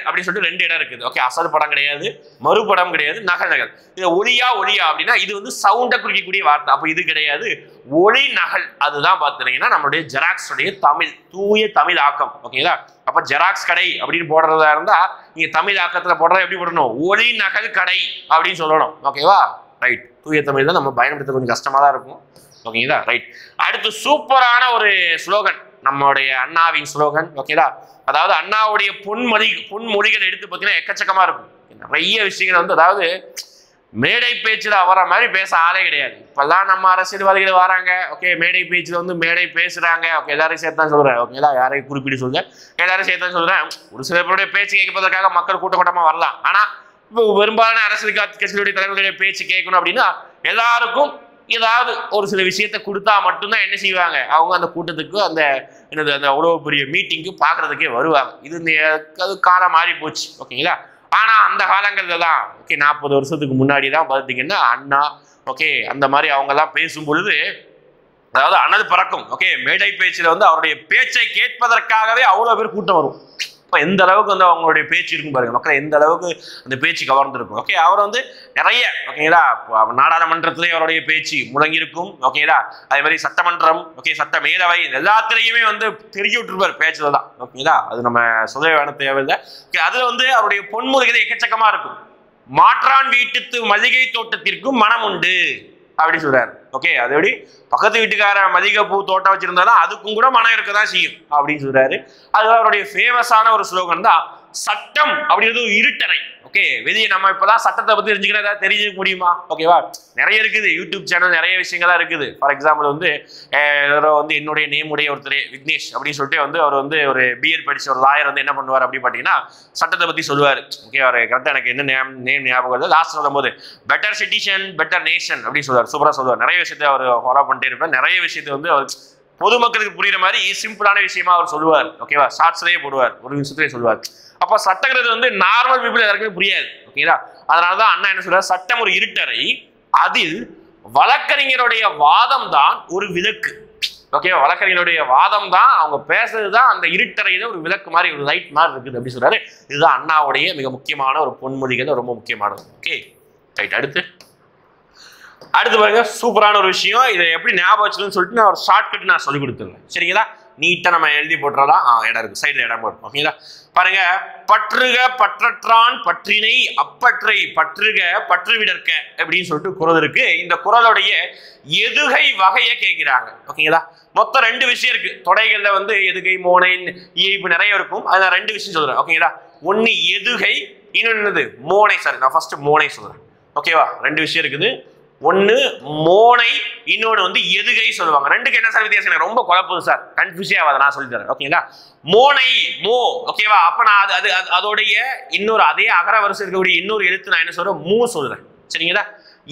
அப்படின்னு சொல்லிட்டு 2 இடம் இருக்குது. ஓகே, அசல் படம் கிடையாது, மறுபடம் கிடையாது, நகல். இது ஒளியா அப்படின்னா இது வந்து சவுண்டை குறிக்கக்கூடிய வார்த்தை. அப்போ இது கிடையாது, ஒளி நகல். அதுதான் பார்த்தீங்கன்னா நம்மளுடைய ஜெராக்ஸ் உடைய தமிழ், தூய தமிழ் ஆக்கம். ஓகேங்களா? அப்ப ஜெராக்ஸ் கடை அப்படின்னு போடுறதா இருந்தா நீங்க தமிழ் ஆக்கத்துல போடுறதா எப்படி போடணும்? ஒளி நகல் கடை அப்படின்னு சொல்லணும். ஓகேவா? ரைட். தூய தமிழ் தான் நம்ம பயன்படுத்த கொஞ்சம் கஷ்டமா தான் இருக்கும். ஓகேங்களா? ரைட். அடுத்து சூப்பரான ஒரு ஸ்லோகன், நம்மளுடைய அண்ணாவின் ஸ்லோகன். ஓகேதா? அதாவது அண்ணாவுடைய பொன்மொழிகள் எடுத்து பார்த்தீங்கன்னா எக்கச்சக்கமா இருக்கும். நிறைய விஷயங்கள் வந்து, அதாவது மேடை பேச்சுல வர மாதிரி பேச ஆளே கிடையாது. இப்பெல்லாம் நம்ம அரசியல்வாதிகள் வராங்க. ஓகே, மேடை பேச்சுல வந்து மேடை பேசுறாங்க. ஓகே, எல்லாரும் சேர்த்தான் சொல்றேன். ஓகேங்களா? யாரையும் குறிப்பிட்டு சொல்ல, எல்லாரும் சேர்த்தான் சொல்றேன். ஒரு சில பேருடைய பேச்சு கேட்பதற்காக மக்கள் கூட்டமா வரலாம். ஆனா இப்போ பெரும்பாலான அரசியல் கட்சிகளுடைய தலைவர்களுடைய பேச்சு கேட்கணும் அப்படின்னா எல்லாருக்கும் ஏதாவது ஒரு சில விஷயத்த கொடுத்தா மட்டும்தான் என்ன செய்வாங்க, அவங்க அந்த கூட்டத்துக்கு அந்த என்னது அந்த அவ்வளோ பெரிய மீட்டிங்கு பார்க்கறதுக்கே வருவாங்க. அது காலம் மாறி போச்சு. ஓகேங்களா? ஆனா அந்த காலங்கள்ல தான், ஓகே 40 வருஷத்துக்கு முன்னாடி தான் பார்த்தீங்கன்னா அண்ணா, ஓகே அந்த மாதிரி அவங்க எல்லாம் பேசும் பொழுது அதாவது அனல் பறக்கும். ஓகே, மேடை பேச்சுல வந்து அவருடைய பேச்சை கேட்பதற்காகவே அவ்வளோ பேர் கூட்டம் வரும். இப்போ எந்த அளவுக்கு வந்து அவங்களுடைய பேச்சு இருக்கும் பாருங்க, மக்களை எந்த அளவுக்கு அந்த பேச்சு கவர்ந்துருக்கும். ஓகே, அவர் வந்து நிறைய, ஓகேங்களா, நாடாளுமன்றத்திலேயே அவருடைய பேச்சு முழங்கியிருக்கும். ஓகேங்களா? அதே மாதிரி சட்டமன்றம், ஓகே சட்ட மேலவை எல்லாத்திலையுமே வந்து தெரிய விட்டுருப்பார் பேச்சுல தான். ஓகேங்களா? அது நம்ம சொல்ல வேணும் தேவையில்லை. ஓகே, அதுல வந்து அவருடைய பொன்மொழிகள் எக்கச்சக்கமா இருக்கும். மாற்றான் வீட்டு மல்லிகை தோட்டத்திற்கும் மனம் உண்டு அப்படி சொல்றாரு. ஓகே, அது எப்படி பக்கத்து வீட்டுக்கார மல்லிகை பூ தோட்டம் வச்சிருந்தாலும் அதுக்கும் கூட மனம் இருக்கதான் செய்யும் அப்படின்னு சொல்றாரு. அது அவருடைய ஃபேமஸான ஒரு ஸ்லோகன் தான். சட்டம் அப்படிங்கிறது ஒரு இருட்டறை. ஓகே, வெளியே நம்ம இப்பதான் சட்டத்தை பத்தி தெரிஞ்சுக்கிறதா தெரிஞ்சுக்க முடியுமா? ஓகேவா? நிறைய இருக்குது, யூடியூப் சேனல் நிறைய விஷயங்களா இருக்குது. ஃபார் எக்ஸாம்பிள் வந்து வந்து என்னுடைய நேமுடைய ஒருத்தர் விக்னேஷ் அப்படின்னு சொல்லிட்டு வந்து அவர் வந்து ஒரு பிஎட் படிச்ச ஒரு லாயர் வந்து என்ன பண்ணுவார் அப்படின்னு பார்த்தீங்கன்னா சட்டத்தை பத்தி சொல்லுவார். ஓகே, அவர் கரெக்டாக எனக்கு என்ன நேம் ஞாபகம் இல்லை. லாஸ்ட் சொல்லும் போது பெட்டர் சிட்டிசன் பெட்டர் நேஷன் அப்படின்னு சொல்லுவார். சூப்பராக சொல்லுவார். நிறைய விஷயத்தை அவர் ஃபாலோ பண்ணிட்டே இருப்பார். நிறைய விஷயத்தை வந்து அவர் பொதுமக்களுக்கு புரியுற மாதிரி சிம்பிளான விஷயமா அவர் சொல்லுவார். ஓகேவா? ஷார்ட்ஸ்லேயே போடுவார், ஒரு நிமிஷத்துலேயே சொல்லுவார். அப்போ சட்டங்கிறது வந்து நார்மல் பீப்புள் எல்லாருக்குமே புரியாது. ஓகேங்களா? அதனாலதான் அண்ணா என்ன சொல்றாரு, சட்டம் ஒரு இருட்டறை, அதில் வழக்கறிஞருடைய வாதம் தான் ஒரு விளக்கு. ஓகே, வழக்கறிஞருடைய வாதம் தான், அவங்க பேசுறதுதான் அந்த இருட்டறையில ஒரு விளக்கு மாதிரி, ஒரு லைட் மாதிரி இருக்குது அப்படி சொல்றாரு. இதுதான் அண்ணாவுடைய மிக முக்கியமான ஒரு பொன்மொழிகள், ரொம்ப முக்கியமானது. Okay right. அடுத்து பாருங்க, சூப்பரான ஒரு விஷயம். இதை எப்படி ஞாபகம் வச்சுன்னு சொல்லிட்டு நான் ஒரு ஷார்ட்கட் நான் சொல்லி கொடுத்துருவேன். சரிங்களா? நீட்டா நம்ம எழுதி போட்டுறலாம். இடம் இருக்கு, சைடுல இடம் இருக்கும். ஓகேங்களா? பாருங்க, பற்றுக பற்றற்றான் பற்றினை அப்பற்றை பற்றுக பற்றுவிடற்க அப்படின்னு சொல்லிட்டு குறள் இருக்கு. இந்த குறளுடைய எதுகை வகையை கேட்கிறாங்க. ஓகேங்களா? மொத்தம் 2 விஷயம் இருக்கு. தொடைகள்ல வந்து எதுகை, மோனை, இயைப்பு நிறைய இருக்கும். அதை நான் 2 விஷயம் சொல்றேன். ஓகேங்களா? ஒன்னு எதுகை, இன்னொன்னு மோனை. சாரி, நான் ஃபர்ஸ்ட் மோனை சொல்றேன். ஓகேவா? 2 விஷயம் இருக்குது. ஒன்னு மோனை, இன்னொன்று வந்து எதுகை சொல்லுவாங்க. 2க்கு என்ன சார் வித்தியாசம்? எனக்கு ரொம்ப குழப்பம் சார், கன்ஃபியூஸே ஆகாது, நான் சொல்லி தரேன். ஓகேங்களா? மோனை மோ. ஓகேவா? அப்ப நான் அதோடைய இன்னொரு அதே அகர வரிசை இருக்கக்கூடிய இன்னொரு எழுத்து நான் என்ன சொல்றேன், மூ சொல்றேன். சரிங்களா?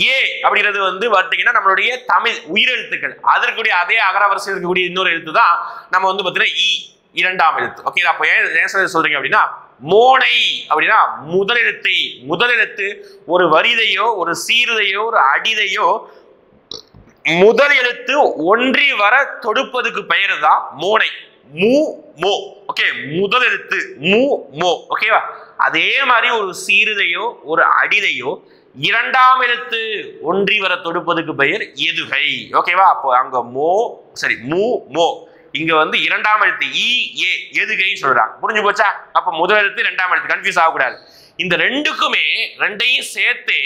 ஏ அப்படிங்கிறது வந்து பார்த்தீங்கன்னா நம்மளுடைய தமிழ் உயிரெழுத்துக்கள், அதற்குரிய அதே அகர வரிசை இருக்கக்கூடிய இன்னொரு எழுத்து தான் நம்ம வந்து பார்த்தீங்கன்னா இ. இரண்டாம் எழுத்து. ஓகே, அப்போ ஏன் சொல்றீங்க அப்படின்னா மோனை அப்படின்னா முதல் எழுத்து ஒரு வரிதையோ ஒரு சீருதையோ ஒரு அடிதையோ முதல் எழுத்து ஒன்றி வர தொடுப்பதுக்கு பெயர் தான் மோனை. மூ மோ. ஓகே, முதல் எழுத்து மூ மோ. ஓகேவா? அதே மாதிரி ஒரு சீருதையோ ஒரு அடிதையோ இரண்டாம் எழுத்து ஒன்றி வர தொடுப்பதுக்கு பெயர் எதுகை. ஓகேவா? அப்போ அங்க மூ மோ, இங்க வந்து இரண்டாம் எழுத்து இ ஏ எதுகை சொல்றாங்க. புரிஞ்சு போச்சா? அப்ப முதல் எழுத்து இரண்டாம் எழுத்து கன்ஃபியூஸ் ஆகக்கூடாது. இந்த ரெண்டையும் சேர்த்து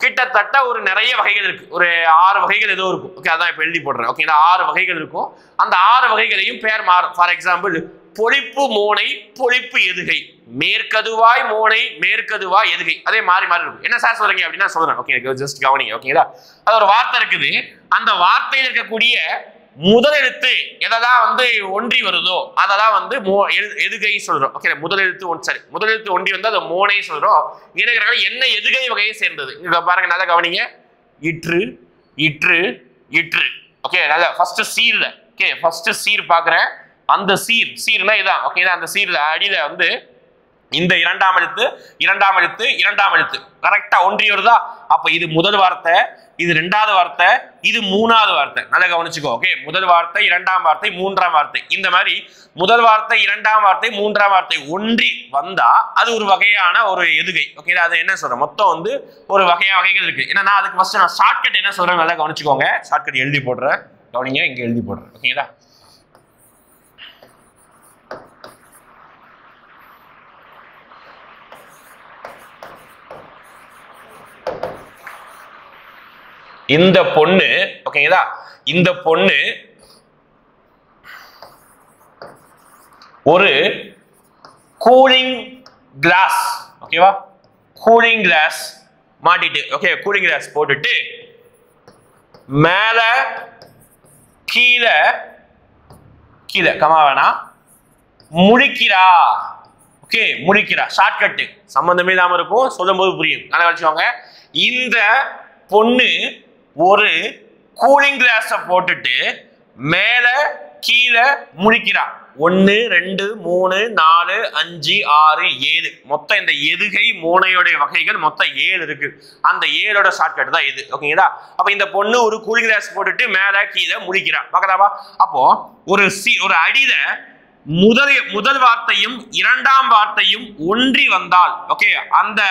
கிட்டத்தட்ட ஒரு நிறைய வகைகள் இருக்கு. ஒரு 6 வகைகள் ஏதோ இருக்கும். ஓகே, அதான் இப்ப எழுதி போடுறேன். ஓகே, இந்த 6 வகைகள் இருக்கும். அந்த 6 வகைகளையும் பேர் மாறும். ஃபார் எக்ஸாம்பிள் பொழிப்பு மோனை பொழிப்பு எதுகை, மேற்கதுவாய் மோனை மேற்கதுவாய் எதுகை, அதே மாறி இருக்கும். என்ன சார் சொல்றீங்க அப்படின்னா சொல்றேன். ஓகே, ஜஸ்ட் கவனிங்க. ஓகேங்களா? அது ஒரு வார்த்தை இருக்குது. அந்த வார்த்தையில் இருக்கக்கூடிய முதல் எழுத்து எதெல்லாம் வந்து ஒன்றி வருதோ அதெல்லாம் வந்து எதுகை சொல்றோம். ஓகே, முதல் எழுத்து ஒன்றி வந்து அதை மோனை சொல்றோம். என்ன எதுகை வகையை சேர்ந்தது இங்க பாருங்க, நல்லா கவனிங்க. இற்று இற்று இற்று. ஓகே, நல்லா ஃபர்ஸ்ட் சீர்ல. ஓகே, ஃபர்ஸ்ட் சீர் பாக்குறேன். அந்த சீர்னா இதான். ஓகே, அந்த சீர்ல அடியில வந்து இந்த இரண்டாம் எழுத்து கரெக்டா ஒன்றி வருதா? அப்ப இது முதல் வார்த்தை, இது இரண்டாவது வார்த்தை, இது மூணாவது வார்த்தை. நல்லா கவனிச்சுக்கோ. ஓகே, முதல் வார்த்தை, இரண்டாம் வார்த்தை, மூன்றாம் வார்த்தை. இந்த மாதிரி முதல் வார்த்தை, இரண்டாம் வார்த்தை, மூன்றாம் வார்த்தை ஒன்றி வந்தா அது ஒரு வகையான ஒரு எதுகை. ஓகே, அது என்ன சொல்றேன், மொத்தம் வந்து ஒரு வகைகள் இருக்கு. ஏன்னா அதுக்கு ஃபர்ஸ்ட் நான் ஷார்ட்கட் என்ன சொல்றேன் நல்லா கவனிச்சுக்கோங்க. ஷார்ட்கட் எழுதி போடுறேன். கவனிங்க, இங்க எழுதி போடுறேன். ஓகேங்களா? இந்த பொண்ணு, ஓகேங்களா, இந்த பொண்ணு ஒரு கூலிங் கிளாஸ், ஓகேவா, கூலிங் கிளாஸ் மாட்டிட்டு, ஓகே, கூலிங் கிளாஸ் போட்டுட்டு மேல கீழே கமா வேணா முழிக்கிறா. ஓகே, முழிக்கிறா. ஷார்ட்கட்டு சம்பந்தமே இல்லாம இருக்கும், சொல்லும் போது புரியும். நல்லா வச்சுக்கோங்க. இந்த பொண்ணு ஒரு கூலிங் கிளாஸ போட்டுட்டு மேல கீழே முழிக்கிறா. 1 2 3 4 5 6 7 மொத்தம் இந்த எதுகை மோனையோட வகைகள் மொத்தம் 7 இருக்கு. அந்த 7ஓட ஷார்ட்கட் தான் இது. ஓகேங்களா? அப்ப இந்த பொண்ணு ஒரு கூலிங் கிளாஸ் போட்டுட்டு மேல கீழே முழிக்கிறா. பார்க்கலாமா? அப்போ ஒரு அடியில முதல் வார்த்தையும் இரண்டாம் வார்த்தையும் ஒன்றி வந்தால், ஓகே, அந்த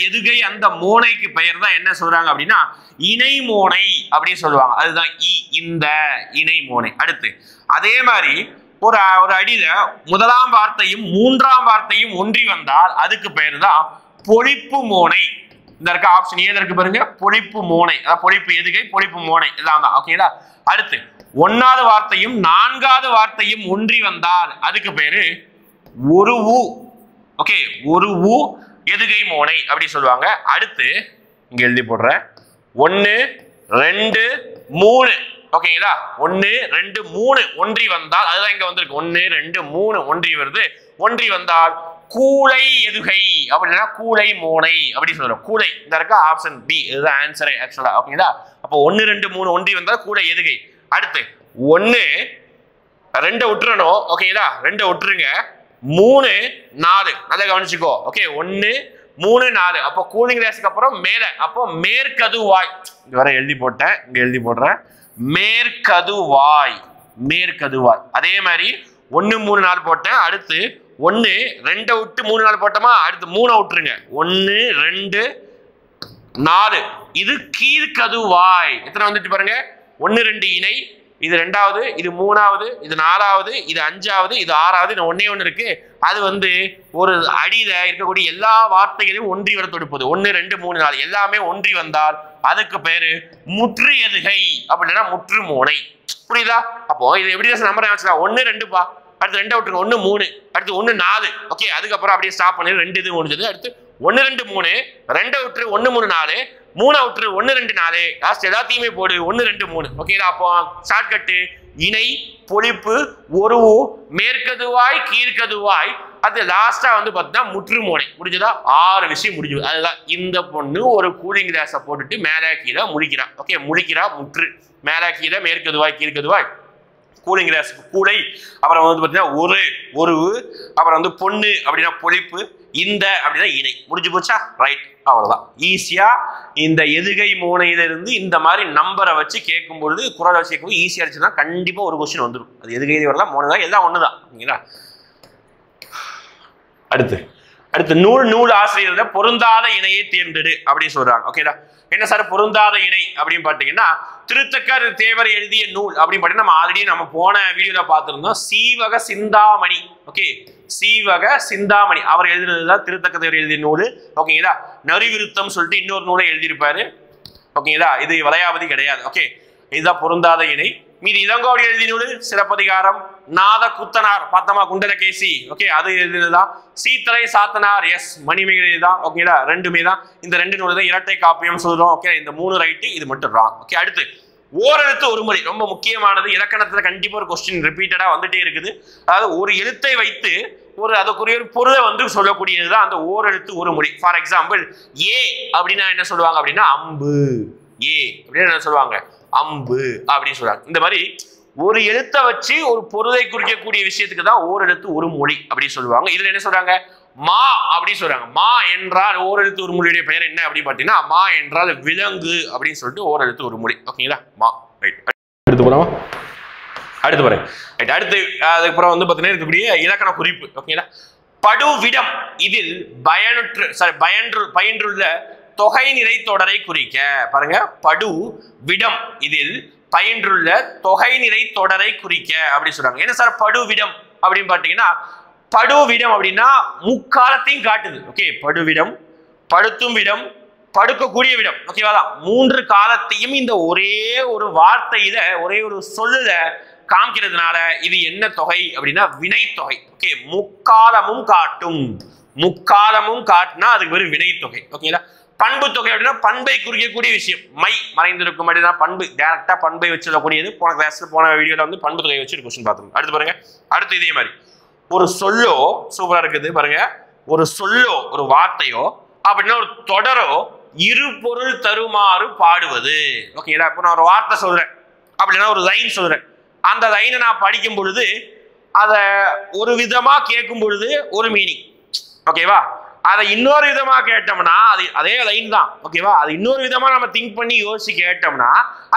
எதுகை அந்த மோனைக்கு பெயர் தான் என்ன சொல்றாங்க அப்படின்னா இணை மோனை அப்படின்னு சொல்லுவாங்க. அதுதான் இந்த இணை மோனை. அடுத்து அதே மாதிரி ஒரு அடியில முதலாம் வார்த்தையும் மூன்றாம் வார்த்தையும் ஒன்றி வந்தால் அதுக்கு பெயர் தான் பொழிப்பு மோனை. இந்த இருக்க ஆப்ஷன் ஏன் இருக்கு பாருங்க, பொழிப்பு மோனை. அதாவது பொழிப்பு எதுகை, பொழிப்பு மோனை எல்லாம் தான். ஓகேங்களா? அடுத்து 1வது வார்த்தையும் 4வது வார்த்தையும் ஒன்றி வந்தால் அதுக்கு பேரு ஒரு ஊ. ஓகே, ஒரு ஊ எதுகை மோனை அப்படி சொல்லுவாங்க. அடுத்து இங்க எழுதி போடுறேன். 1 2 3, ஓகேங்களா? 1 2 3 ஒன்றி வந்தால், அதுதான் இங்க வந்திருக்கு. 1 2 3 ஒன்றி வருது. ஒன்றி வந்தால் கூளை எதுகை அப்படின்னா கூளை மோனை அப்படி சொல்றோம். கூளை இந்த இருக்க ஆப்ஷன் பி, இதுதான் ஆன்சரே ஆக்சுவலா. ஓகேங்களா? அப்போ 1 2 3 ஒன்றி வந்தால் கூளை எதுகை. அடுத்து 1 2 விட்டுறணும். ஓகேங்களா? 2 விட்டுருங்க. 3 4 நல்லா கவனிச்சுக்கோ. ஓகே, 1 3 4 அப்போ கூலிங் கிளாஸ்க்கு அப்புறம் மேல, அப்போ மேற்கதுவாய். இங்க வர எழுதி போட்டேன், இங்க எழுதி போடுறேன். மேற்கதுவாய், மேற்கதுவாய். அதே மாதிரி 1 3 4 போட்டேன். அடுத்து 1 2 விட்டு 3 4 போட்டோமா? அடுத்து 3 விட்டுருங்க. 1 2 4 இது கீழ்கதுவாய். எத்தனை வந்துட்டு பாருங்க, 1 2 இணை, இது 2வது, இது 3வது, இது 4வது, இது 5வது, இது 6வது, இது 1 இருக்கு. அது வந்து ஒரு அடியில இருக்கக்கூடிய எல்லா வார்த்தைகளையும் ஒன்றி வர தொடுப்பது. 1 2 3 4 எல்லாமே ஒன்றி வந்தால் அதுக்கு பேரு முற்று எதுகை அப்படின்னா முற்று மோனை. புரியுதா? அப்போ இது எப்படி நம்பர் வச்சுக்கலாம். 1 2 பா, அடுத்து 2 விட்டுருங்க. 1 3, அடுத்து 1 4. ஓகே, அதுக்கப்புறம் அப்படியே ஸ்டாப் பண்ணி 2 இது முடிஞ்சது. அடுத்து 1 2 3, 2 விட்டுரு 1 3 4, 3 விட்டுரு 1 2 4, லாஸ்ட் எல்லாத்தையுமே போடு 1 2 3. ஓகேடா? அப்போ ஷார்ட்கட்டு இணை, பொழிப்பு, ஒரு மேற்கதுவாய், கீழ்கதுவாய், அது லாஸ்டா வந்து பார்த்தீங்கன்னா முற்று மோனை. முடிஞ்சதா? 6 விஷயம் முடிஞ்சது. அதுதான் இந்த பொண்ணு ஒரு கூலிங் கிளாஸை போட்டுட்டு மேலே கீழே முழிக்கிறா. ஓகே, முழிக்கிறா, முற்று, மேலே கீழே, மேற்கதுவாய், கீழ்கதுவாய், கூலிங் கிளாஸ் கூலை, அப்புறம் வந்து பார்த்தீங்கன்னா ஒரு, அப்புறம் வந்து பொண்ணு அப்படின்னா பொழிப்பு, இந்த அப்படின்னா இணை. முடிஞ்சு போச்சா? ரைட், அவ்வளவுதான். ஈஸியா இந்த எதுகை மோனையிலிருந்து இந்த மாதிரி நம்பரை வச்சு கேட்கும் பொழுது குரல் வச்சு கேட்கும் ஈஸியா இருந்துச்சுன்னா கண்டிப்பா ஒரு கொஸ்டின் வந்துடும். அது எதுகை வரலாம், மோனை தான், எல்லாம் ஒண்ணுதான். ஓகேங்களா? அடுத்து நூல் ஆசிரியர் பொருந்தாத இணையை தேர்ந்தெடு அப்படின்னு சொல்றாங்க. ஓகேடா? என்ன சார் பொருந்தாத இணை அப்படின்னு பாத்தீங்கன்னா, திருத்தக்கர் தேவர் எழுதிய நூல் அப்படின்னு பாத்தீங்கன்னா நம்ம ஆல்ரெடி நம்ம போன வீடியோல பார்த்திருந்தோம். சீவக சிந்தாமணி. ஓகே, சீவக சிந்தாமணி அவர் எழுதினதுதான் திருத்தக்க தேவர் எழுதிய நூல். ஓகேங்களா? நரிவிருத்தம் சொல்லிட்டு இன்னொரு நூலை எழுதியிருப்பாரு. ஓகேங்களா? இது வளையாபதி கிடையாது. ஓகே, இதுதான் பொருந்தாத இணை. மீதி இளங்கோவடி எழுதிய நூல் சிலப்பதிகாரம். நாத குத்தனார் பார்த்தமா குண்டலகேசி. ஓகே, அது எழுதினதுதான். சீத்தலை சாத்தனார் எஸ் மணிமேகலை தான். ஓகேடா? ரெண்டுமே தான். இந்த ரெண்டு நூல் தான் இரட்டை காப்பியம் சொல்றோம். ஓகே, இந்த 3 ரைட்டு, இது மட்டும் ராங். ஓகே, அடுத்து ஓரெழுத்து ஒரு மொழி ரொம்ப முக்கியமானது. இலக்கணத்துல கண்டிப்பா ஒரு கொஸ்டின் ரிப்பீட்டடா வந்துட்டே இருக்குது. அதாவது ஒரு எழுத்தை வைத்து அதுக்குரிய ஒரு பொருளை வந்து சொல்லக்கூடியதுதான் அந்த ஓரெழுத்து ஒரு மொழி. ஃபார் எக்ஸாம்பிள் ஏ அப்படின்னா என்ன சொல்லுவாங்க அப்படின்னா அம்பு. ஏ அப்படின்னு என்ன சொல்லுவாங்க? அம்பு அப்படின்னு சொல்றாங்க. இந்த மாதிரி ஒரு எழுத்தை வச்சு ஒரு பொருளை குறிக்கக்கூடிய விஷயத்துக்கு தான் ஓரெழுத்து ஒரு மொழி அப்படின்னு சொல்லுவாங்க. இதுல என்ன சொல்றாங்க? மா அப்படின்னு சொல்றாங்க. மா என்றால் ஓரெழுத்து ஒரு மொழியுடைய பெயர் என்ன அப்படின்னு பாத்தீங்கன்னா மா என்றால் விலங்கு அப்படின்னு சொல்லிட்டு ஓரெழுத்து ஒரு மொழி. ஓகேங்களா? மா. ரைட், அடுத்து போறோம். அடுத்து அதுக்கப்புறம் வந்து பாத்தீங்கன்னா இருக்கக்கூடிய இலக்கண குறிப்பு. ஓகேங்களா? படுவிடம் இதில் பயின்றுள்ள தொகை நிறை தொடரை குறிக்க. பாருங்க, படு விடம் இதில் பயின்றுள்ள தொகை நிறை தொடரை குறிக்க அப்படின்னு சொல்றாங்க. என்ன சார் படுவிடம் அப்படின்னு பாத்தீங்கன்னா, படுவிடம் அப்படின்னா முக்காலத்தையும் காட்டுது. ஓகே, படுவிடம், படுத்தும் விடம், படுக்கக்கூடிய விடம். ஓகேவா? 3 காலத்தையும் இந்த ஒரே ஒரு வார்த்தையில ஒரே ஒரு சொல்லுல காமிக்கிறதுனால இது என்ன தொகை அப்படின்னா வினை தொகை. ஓகே, முக்காலமும் காட்டும். முக்காலமும் காட்டினா அதுக்கு ஒரு வினை தொகை. ஓகேங்களா? பண்பு தொகை அப்படின்னா பண்பை குறிக்கக்கூடிய விஷயம். மை மறைந்திருக்கும் அப்படின்னா பண்பு, டைரக்டா பண்பை வச்சு சொல்லக்கூடியது. போன கிளாஸ்ல போன வீடியோல வந்து பண்பு தொகை வச்சு கொஸ்டின் பார்த்தோம். அடுத்து பாருங்க, அடுத்து இதே மாதிரி ஒரு சொல்லோ சூப்பரா இருக்குது பாருங்க. ஒரு சொல்லோ ஒரு வார்த்தையோ அப்படின்னா ஒரு தொடரோ இரு பொருள் தருமாறு பாடுவது. ஓகேங்களா? இப்போ நான் ஒரு வார்த்தை சொல்றேன் அப்படின்னா ஒரு லைன் சொல்றேன். அந்த லைனை நான் படிக்கும் பொழுது அதை ஒரு விதமா கேட்கும் பொழுது ஒரு மீனிங். ஓகேவா? அதை இன்னொரு விதமா கேட்டோம்னா அது அதே லைன் தான். ஓகேவா? அது இன்னொரு விதமா நம்ம திங்க் பண்ணி யோசிச்சு கேட்டோம்னா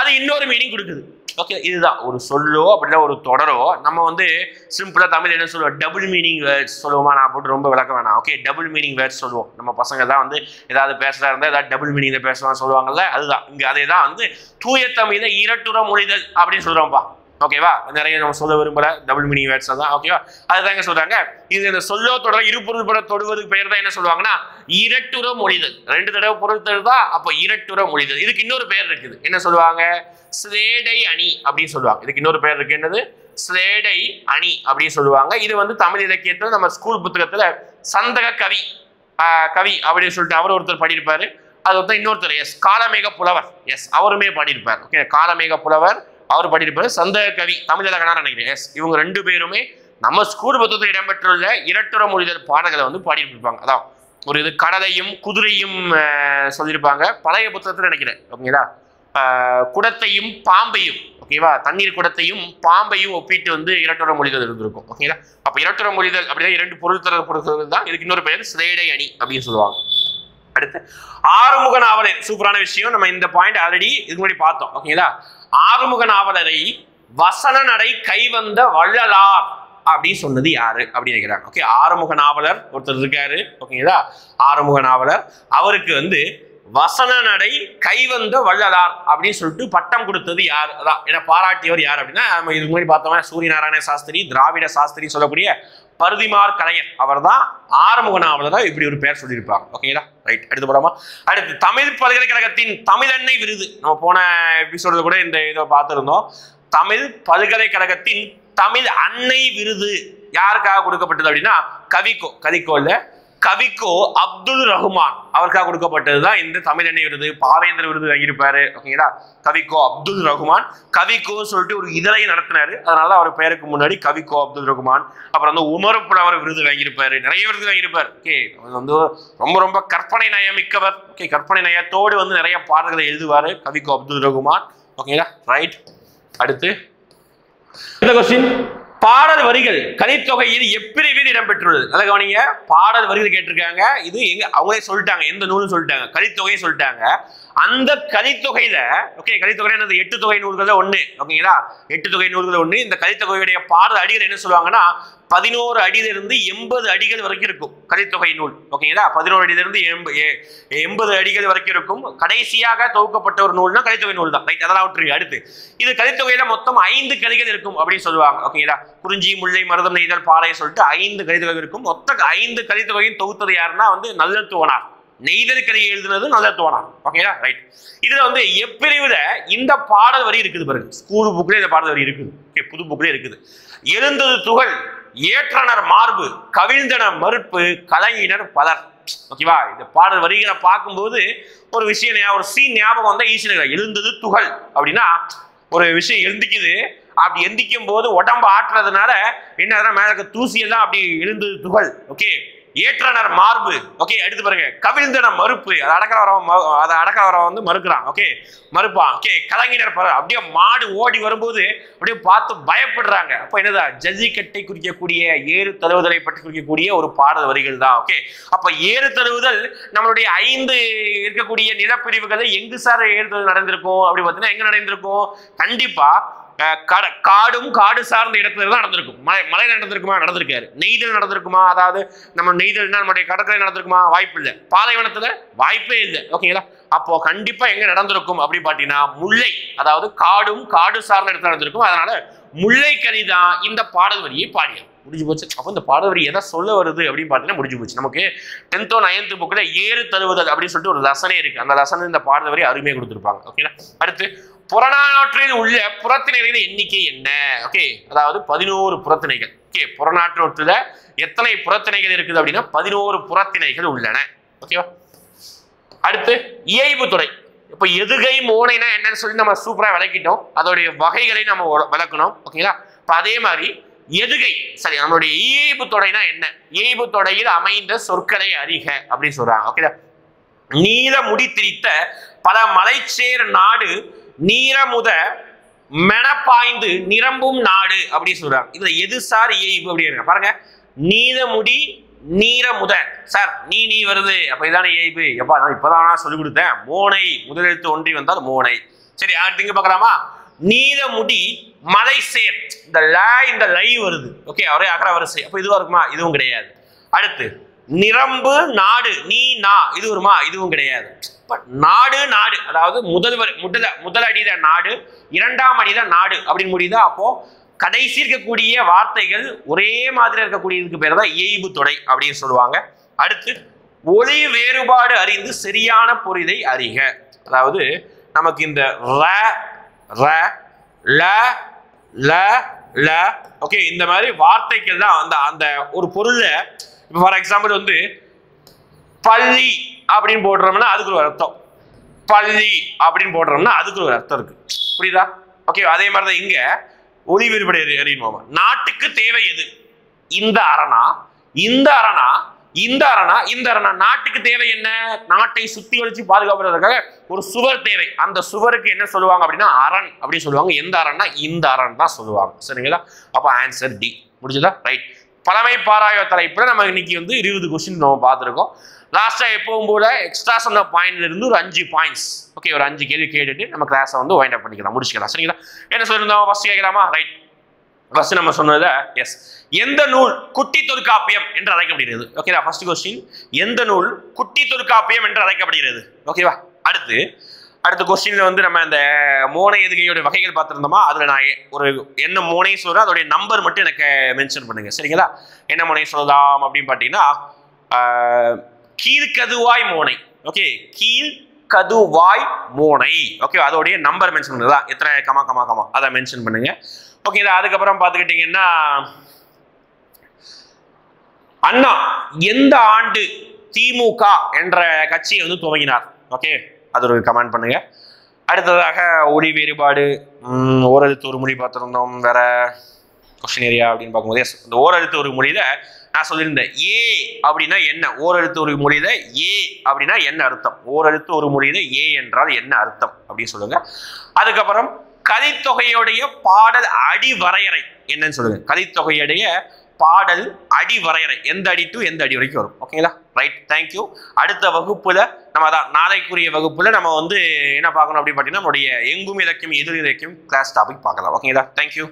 அது இன்னொரு மீனிங் கொடுக்குது. ஓகே, இதுதான் ஒரு சொல்லோ அப்படின்னா ஒரு தொடரோ. நம்ம வந்து சிம்பிளா தமிழ் என்ன சொல்லுவோம்? டபுள் மீனிங் வேர்ட்ஸ் சொல்லுவோமா? நான் போட்டு ரொம்ப விளக்க வேணாம். ஓகே, டபுள் மீனிங் வேர்ட்ஸ் சொல்லுவோம். நம்ம பசங்க தான் வந்து ஏதாவது பேசுறதா இருந்தால் ஏதாவது டபுள் மீனிங்ல பேசுவாங்க சொல்லுவாங்கல்ல, அதுதான் இங்க. அதே தான் வந்து தூய தமிழை இரட்டுற மொழிதல் அப்படின்னு சொல்றோம்ப்பா. ஓகேவா? நிறைய நம்ம சொல்ல விரும்பல, டபுள் மீனிங் வேர்ட்ஸ் தான். ஓகேவா? அதுதாங்க சொல்றாங்க. இது இந்த சொல்லோ தொடர இருபொருள் பட தொடுவதுக்கு பெயர் தான் என்ன சொல்லுவாங்கன்னா இரட்டுற மொழிதல். 2 தடவை பொருள் தருதா, அப்போ இரட்டுற மொழிதல். இதுக்கு இன்னொரு பெயர் இருக்குது. என்ன சொல்லுவாங்க? ஸ்லேடை அணி அப்படின்னு சொல்லுவாங்க. இதுக்கு இன்னொரு பெயர் இருக்கு. என்னது? ஸ்லேடை அணி அப்படின்னு சொல்லுவாங்க. இது வந்து தமிழ் இலக்கியத்துல நம்ம ஸ்கூல் புத்தகத்துல சந்தக கவி அப்படின்னு சொல்லிட்டு அவர் ஒருத்தர் பாடியிருப்பாரு. அது ஒருத்தர் இன்னொருத்தர் எஸ் காலமேக புலவர் எஸ் அவருமே பாடியிருப்பார். ஓகே, காலமேக புலவர் அவர் பாடியிருப்பாரு. சந்தக கவி தமிழ் இலக்கணம் நினைக்கிறேன் எஸ். இவங்க 2 பேருமே நம்ம ஸ்கூல் புத்தகத்தில் இடம்பெற்றுள்ள இரட்டுற மொழிதல் பாடல்களை வந்து பாடியிருப்பாங்க. அதான் ஒரு இது கடலையும் குதிரையும் சொல்லியிருப்பாங்க பழைய புத்தகத்தில் நினைக்கிறேன். ஓகேங்களா? குடத்தையும் பாம்பையும். ஓகேவா? தண்ணீர் குடத்தையும் பாம்பையும் ஒப்பிட்டு வந்து இரட்டுற மொழிதல் இருந்திருக்கும். ஓகேங்களா? அப்ப இரட்டுற மொழிதல் அப்படின்னா 2 பொருள் தர பொருட்கள் தான். இதுக்கு இன்னொரு பெயர் ஸ்லேடை அணி அப்படின்னு சொல்லுவாங்க. அடுத்து ஆறுமுக நாவலர். சூப்பரான விஷயம். நம்ம இந்த பாயிண்ட் ஆல்ரெடி இதுக்கு முன்னாடி பார்த்தோம். ஓகேங்களா? ஆறுமுக நாவலரை வசன நடை கைவந்த வள்ளலார் அப்படின்னு சொன்னது யாரு அப்படின்னு நினைக்கிறாங்க. ஓகே, ஆறுமுக நாவலர் ஒருத்தர் இருக்காரு. ஓகேங்களா? ஆறுமுக நாவலர் அவருக்கு வந்து வசன நடை கைவந்த வள்ளலார் அப்படின்னு சொல்லிட்டு பட்டம் கொடுத்தது யார்? அதான் என பாராட்டியவர் யார் அப்படின்னா நம்ம இதுக்கு முன்னாடி பார்த்தோம்னா சூரியநாராயண சாஸ்திரி, திராவிட சாஸ்திரி சொல்லக்கூடிய பருதிமார் கலைஞர். அவர் தான் ஆறுமுக நாவலரா இப்படி ஒரு பேர் சொல்லியிருப்பாங்க. ஓகேங்களா? ரைட், அடுத்து போடாமா. அடுத்து தமிழ் பல்கலைக்கழகத்தின் தமிழன்னை விருது. நம்ம போன எபிசோட்ல கூட இந்த இதை பார்த்துருந்தோம். தமிழ் பல்கலைக்கழகத்தின் தமிழ் அன்னை விருது யாருக்காக கொடுக்கப்பட்டது அப்படின்னா கவிக்கோ அப்துல் ரஹ்மான் அவருக்காக கொடுக்கப்பட்டதுதான் இந்த தமிழ் அன்னை விருது. பாவேந்தர் விருது வாங்கியிருப்பாரு. ஓகேங்களா? கவிக்கோ அப்துல் ரஹ்மான். கவிக்கோ சொல்லிட்டு ஒரு இதழை நடத்தினாரு. அதனால அவர் பெயருக்கு முன்னாடி கவிக்கோ அப்துல் ரஹ்மான். அப்புறம் வந்து உமர் புலவர் விருது வாங்கியிருப்பாரு. நிறைய விருது வாங்கியிருப்பார். ஓகே, வந்து ரொம்ப ரொம்ப கற்பனை நயமிக்கவர். ஓகே, கற்பனை நயத்தோடு வந்து நிறைய பாடல்களை எழுதுவாரு கவிக்கோ அப்துல் ரஹ்மான். ஓகேங்களா? ரைட், அடுத்து இந்த கொஸ்டின், பாடல் வரிகள் கலித்தொகையில் எப்பிரிவில் இடம்பெற்றுள்ளது? அதை கவனிங்க. பாடல் வரிகள் கேட்டிருக்காங்க. இது எங்க அவங்களே சொல்லிட்டாங்க, எந்த நூல்னு சொல்லிட்டாங்க, கலித்தொகையை சொல்லிட்டாங்க. அந்த கலித்தொகையில, ஓகே, கலித்தொகை என்னது? 8 தொகை நூல்கள் ஒண்ணு, ஓகேங்களா? 8 தொகை நூல்கள் ஒண்ணு. இந்த கலித்தொகையுடைய பாடல் அடிகள் என்ன சொல்லுவாங்கன்னா 11 அடியிலிருந்து 80 அடிகள் வரைக்கும் இருக்கும் கலித்தொகை நூல், ஓகேங்களா? 11 அடியிலிருந்து 80 அடிகள் வரைக்கும் இருக்கும். கடைசியாக தொகுக்கப்பட்ட ஒரு நூல்னா கலித்தொகை நூல் தான், ரைட்? அதெல்லாம் விட்டுருங்க. அடுத்து, இது கலித்தொகையில மொத்தம் 5 கலிகள் இருக்கும் அப்படின்னு சொல்லுவாங்க, ஓகேங்களா? குறிஞ்சி, முல்லை, மருதம், நெய்தல், பாலை சொல்லிட்டு 5 கலித்தொகை இருக்கும். மொத்த 5 கலித்தொகையும் தொகுத்தது யாருன்னா நல்லத்துவனார். நெய்தல் கலியை எழுதுனது நல்லத்துவனார், ஓகேங்களா? ரைட். இதுல எப்பிரிவுல இந்த பாடல் வரி இருக்குது பாருங்க. ஸ்கூல் புக்ல இந்த பாடல் வரி இருக்குது, ஓகே, புது புக்ல இருக்குது. எழுந்தது துகள், ஏற்றனர் மார்பு, கவிழ்ந்தன மறுப்பு, கலைஞர் பலர், ஓகேவா? இந்த பாடல் வரிகளை பார்க்கும்போது ஒரு விஷயம், ஒரு சீன் ஞாபகம் வந்தா ஈஸியா. எழுந்தது துகள் அப்படின்னா ஒரு விஷயம் எந்திக்குது. அப்படி எந்திக்கும் போது உடம்பு ஆட்டுறதுனால என்ன, மேல தூசி எல்லாம் அப்படி எழுந்தது துகள், ஓகே. ஏற்றனர் மார்பு, ஓகே. அடுத்து பாருங்க, கவிழ்ந்தன மறுப்பு, அதை அடக்க வரவன் மறுக்கிறான், ஓகே, மறுப்பான், ஓகே. கலைஞர் பலர், அப்படியே மாடு ஓடி வரும்போது அப்படியே பார்த்து பயப்படுறாங்க. அப்ப என்னதா? ஜல்லிக்கட்டை குறிக்கக்கூடிய, ஏறு தழுவுதலை பற்றி குறிக்கக்கூடிய ஒரு பாடல் வரிகள் தான், ஓகே. அப்ப ஏறு தழுவுதல் நம்மளுடைய 5 இருக்கக்கூடிய நிலப்பிரிவுகளை எங்கு சார் ஏறு தழுவுதல் நடந்திருக்கும் அப்படி பார்த்தீங்கன்னா எங்க நடந்திருக்கும்? கண்டிப்பா காடும் காடு சார்ந்த இடத்துல தான் நடந்திருக்கும். மலை நடந்திருக்குமா? நடந்திருக்காரு. நெய்தல் நடந்திருக்குமா? அதாவது நம்ம நெய்தல்னா நம்மளுடைய கடற்கரை நடந்திருக்குமா? வாய்ப்பு இல்லை. பாலைவனத்துல வாய்ப்பே இல்லை, ஓகேங்களா? அப்போ கண்டிப்பா எங்க நடந்திருக்கும் அப்படி பாத்தீங்கன்னா முல்லை, அதாவது காடும் காடு சார்ந்த இடத்துல நடந்திருக்கும். அதனால முல்லை கனி தான் இந்த பாடல் வரியை பாடியது. முடிஞ்சு போச்சு. அப்போ இந்த பாடல் வரி எதை சொல்ல வருது அப்படின்னு பார்த்தீங்கன்னா முடிஞ்சு போச்சு. நமக்கு 10th or 9th புக்ல ஏறு தழுவுதல் அப்படின்னு சொல்லிட்டு ஒரு லெசனே இருக்கு. அந்த லெசன் இந்த பாடல் வரி அருமையாக கொடுத்துருப்பாங்க, ஓகேங்களா? அடுத்து, புறநானூற்றில் உள்ள புறத்திணைகளின் எண்ணிக்கை என்ன? ஓகே, அதாவது 11 புறத்திணைகள், ஓகே. புறநானூற்றில் எத்தனை புறத்திணைகள் இருக்குது அப்படின்னா 11 புறத்திணைகள் உள்ளன, ஓகேவா? அடுத்து, இயைபு துறை. இப்போ எதுகை மோனைனா என்னன்னு சொல்லி நம்ம சூப்பரா விளக்கிட்டோம். அதோடைய வகைகளை நம்ம விளக்கணும், ஓகேங்களா? இப்போ அதே மாதிரி எதுகை, சரி, நம்மளுடைய இயைபு தொடைனா என்ன? இயைபு தொடையில் அமைந்த சொற்களை அறிக அப்படின்னு சொல்றாங்க, ஓகேங்களா? நீல முடி திரித்த பல மலைச்சேர் நாடு, நீரமுத மெனப்பாய்ந்து நிரம்பும் நாடு அப்படி சொல்றாங்க. இதுல எது சார் இயைபு அப்படின்னு பாருங்க. நீலமுடி, நீரமுத, சார் நீ வருது, அப்ப இதான இயைபு. எப்பா நான் இப்பதான் சொல்லிக் கொடுத்தேன். மோனை முதலெழுத்து ஒன்றி வந்தால் மோனை. சரி, அடுத்து பார்க்கலாமா? நீலமுடி மலை சேர், இந்த லை வருது, ஓகே, ஒரே அகர வரிசை. அப்ப இதுவா இருக்குமா? இதுவும் கிடையாது. அடுத்து, நிரம்பு நாடு, நீ நா, இது வருமா? இதுவும் கிடையாது. நாடு நாடு, அதாவது முதல் அடியில நாடு, 2ஆம் அடியில நாடு அப்படின்னு முடியுதா? அப்போ கடைசி இருக்கக்கூடிய வார்த்தைகள் ஒரே மாதிரி இருக்கக்கூடியதுக்கு பேர் தான் இயைபு தொடை அப்படின்னு சொல்லுவாங்க. அடுத்து, ஒளி வேறுபாடு அறிந்து சரியான பொருளை அறிக. அதாவது நமக்கு இந்த ர ர ல ல ல, ஓகே, இந்த மாதிரி வார்த்தைகள் தான் அந்த ஒரு பொருள. இப்போ ஃபார் எக்ஸாம்பிள் பள்ளி அப்படின்னு போடுறோம்னா அதுக்கு ஒரு அர்த்தம், பள்ளி அப்படின்னு போடுறோம்னா அதுக்கு ஒரு அர்த்தம் இருக்கு, புரியுதா? ஓகே, அதே மாதிரி தான் இங்க ஒளி வேறுபாடு அறியணுமா? நாட்டுக்கு தேவை எது? இந்த அரணா, இந்த அரணா, இந்த அரணா, இந்த அரணா. நாட்டுக்கு தேவை என்ன? நாட்டை சுத்தி வச்சு பாதுகாப்புறதுக்காக ஒரு சுவர் தேவை. அந்த சுவருக்கு என்ன சொல்லுவாங்க அப்படின்னா அரண் அப்படின்னு சொல்லுவாங்க. எந்த அரண்னா இந்த அரண் தான் சொல்லுவாங்க, சரிங்களா? அப்ப ஆன்சர் டி. முடிஞ்சதா? ரைட். பழமை பாராய தலைப்புல நம்ம இன்னைக்கு 20 கொஸ்டின் நம்ம பார்த்துருக்கோம். லாஸ்டா எப்பவும் போல எக்ஸ்ட்ரா சொன்ன பாயிண்ட்ல இருந்து ஒரு 5 பாயிண்ட்ஸ், ஓகே, ஒரு 5 கேள்வி கேட்டுட்டு நம்ம கிளாஸை வைண்ட் அப் பண்ணிக்கலாம், முடிச்சுக்கலாம், சரிங்களா? என்ன சொல்லியிருந்தோம்? ஃபர்ஸ்ட் கேட்கலாமா? ரைட். ஃபர்ஸ்ட் நம்ம சொன்னதுல எஸ், எந்த நூல் குட்டி தொல்காப்பியம் என்று அழைக்கப்படுகிறது? ஓகேவா? ஃபர்ஸ்ட் கொஸ்டின், எந்த நூல் குட்டி தொல்காப்பியம் என்று அழைக்கப்படுகிறது? ஓகேவா? அடுத்த கொஸ்டின்ல நம்ம இந்த மோனை எதுகையோட வகைகள் பார்த்துருந்தோமா? அதுல நான் ஒரு என்ன மோனை சொல்றேன், அதோடைய நம்பர் மட்டும் எனக்கு மென்ஷன் பண்ணுங்க, சரிங்களா? என்ன மோனை சொல்லலாம் அப்படின்னு பார்த்தீங்கன்னா கீழ்கதுவாய் மோனை, ஓகே, கீழ்கதுவாய் மோனை, ஓகே, அதோடைய நம்பர் மென்ஷன் பண்ணுறதா, எத்தனை கமா கமா கமா அதை மென்ஷன் பண்ணுங்க, ஓகே. அதுக்கப்புறம் பார்த்துக்கிட்டீங்கன்னா அண்ணா எந்த ஆண்டு திமுக என்ற கட்சியை துவங்கினார்? ஓகே, அது ஒரு கமெண்ட் பண்ணுங்க. அடுத்ததாக ஒளி வேறுபாடு, ஓரெழுத்து ஒரு மொழி பார்த்துருந்தோம். வேற கொஸ்டின் ஏரியா அப்படின்னு பார்க்கும்போது எஸ், இந்த ஓரெழுத்து ஒரு மொழியில நான் சொல்லியிருந்தேன் ஏ அப்படின்னா என்ன? ஓரெழுத்து ஒரு மொழியில ஏ அப்படின்னா என்ன அர்த்தம்? ஓரெழுத்து ஒரு மொழியில ஏ என்றால் என்ன அர்த்தம் அப்படின்னு சொல்லுங்க. அதுக்கப்புறம் கலித்தொகையுடைய பாடல் அடி வரையறை என்னன்னு சொல்லுங்க. கலித்தொகையுடைய பாடல் அடி வரையறை எந்த அடி டு எந்த அடி வரைக்கும் வரும். ஓகேங்களா? Right, thank you. அடுத்த வகுப்புல நம்ம தான் நாளைக்குரிய வகுப்புல நம்ம வந்து என்ன பார்க்கணும் அப்படின்னு பார்த்தீங்கன்னா நம்மளுடைய எங்கும் இலக்கியம் எதிர் இலக்கியம் கிளாஸ் டாபிக் பார்க்கலாம். ஓகேங்களா? தேங்க்யூ.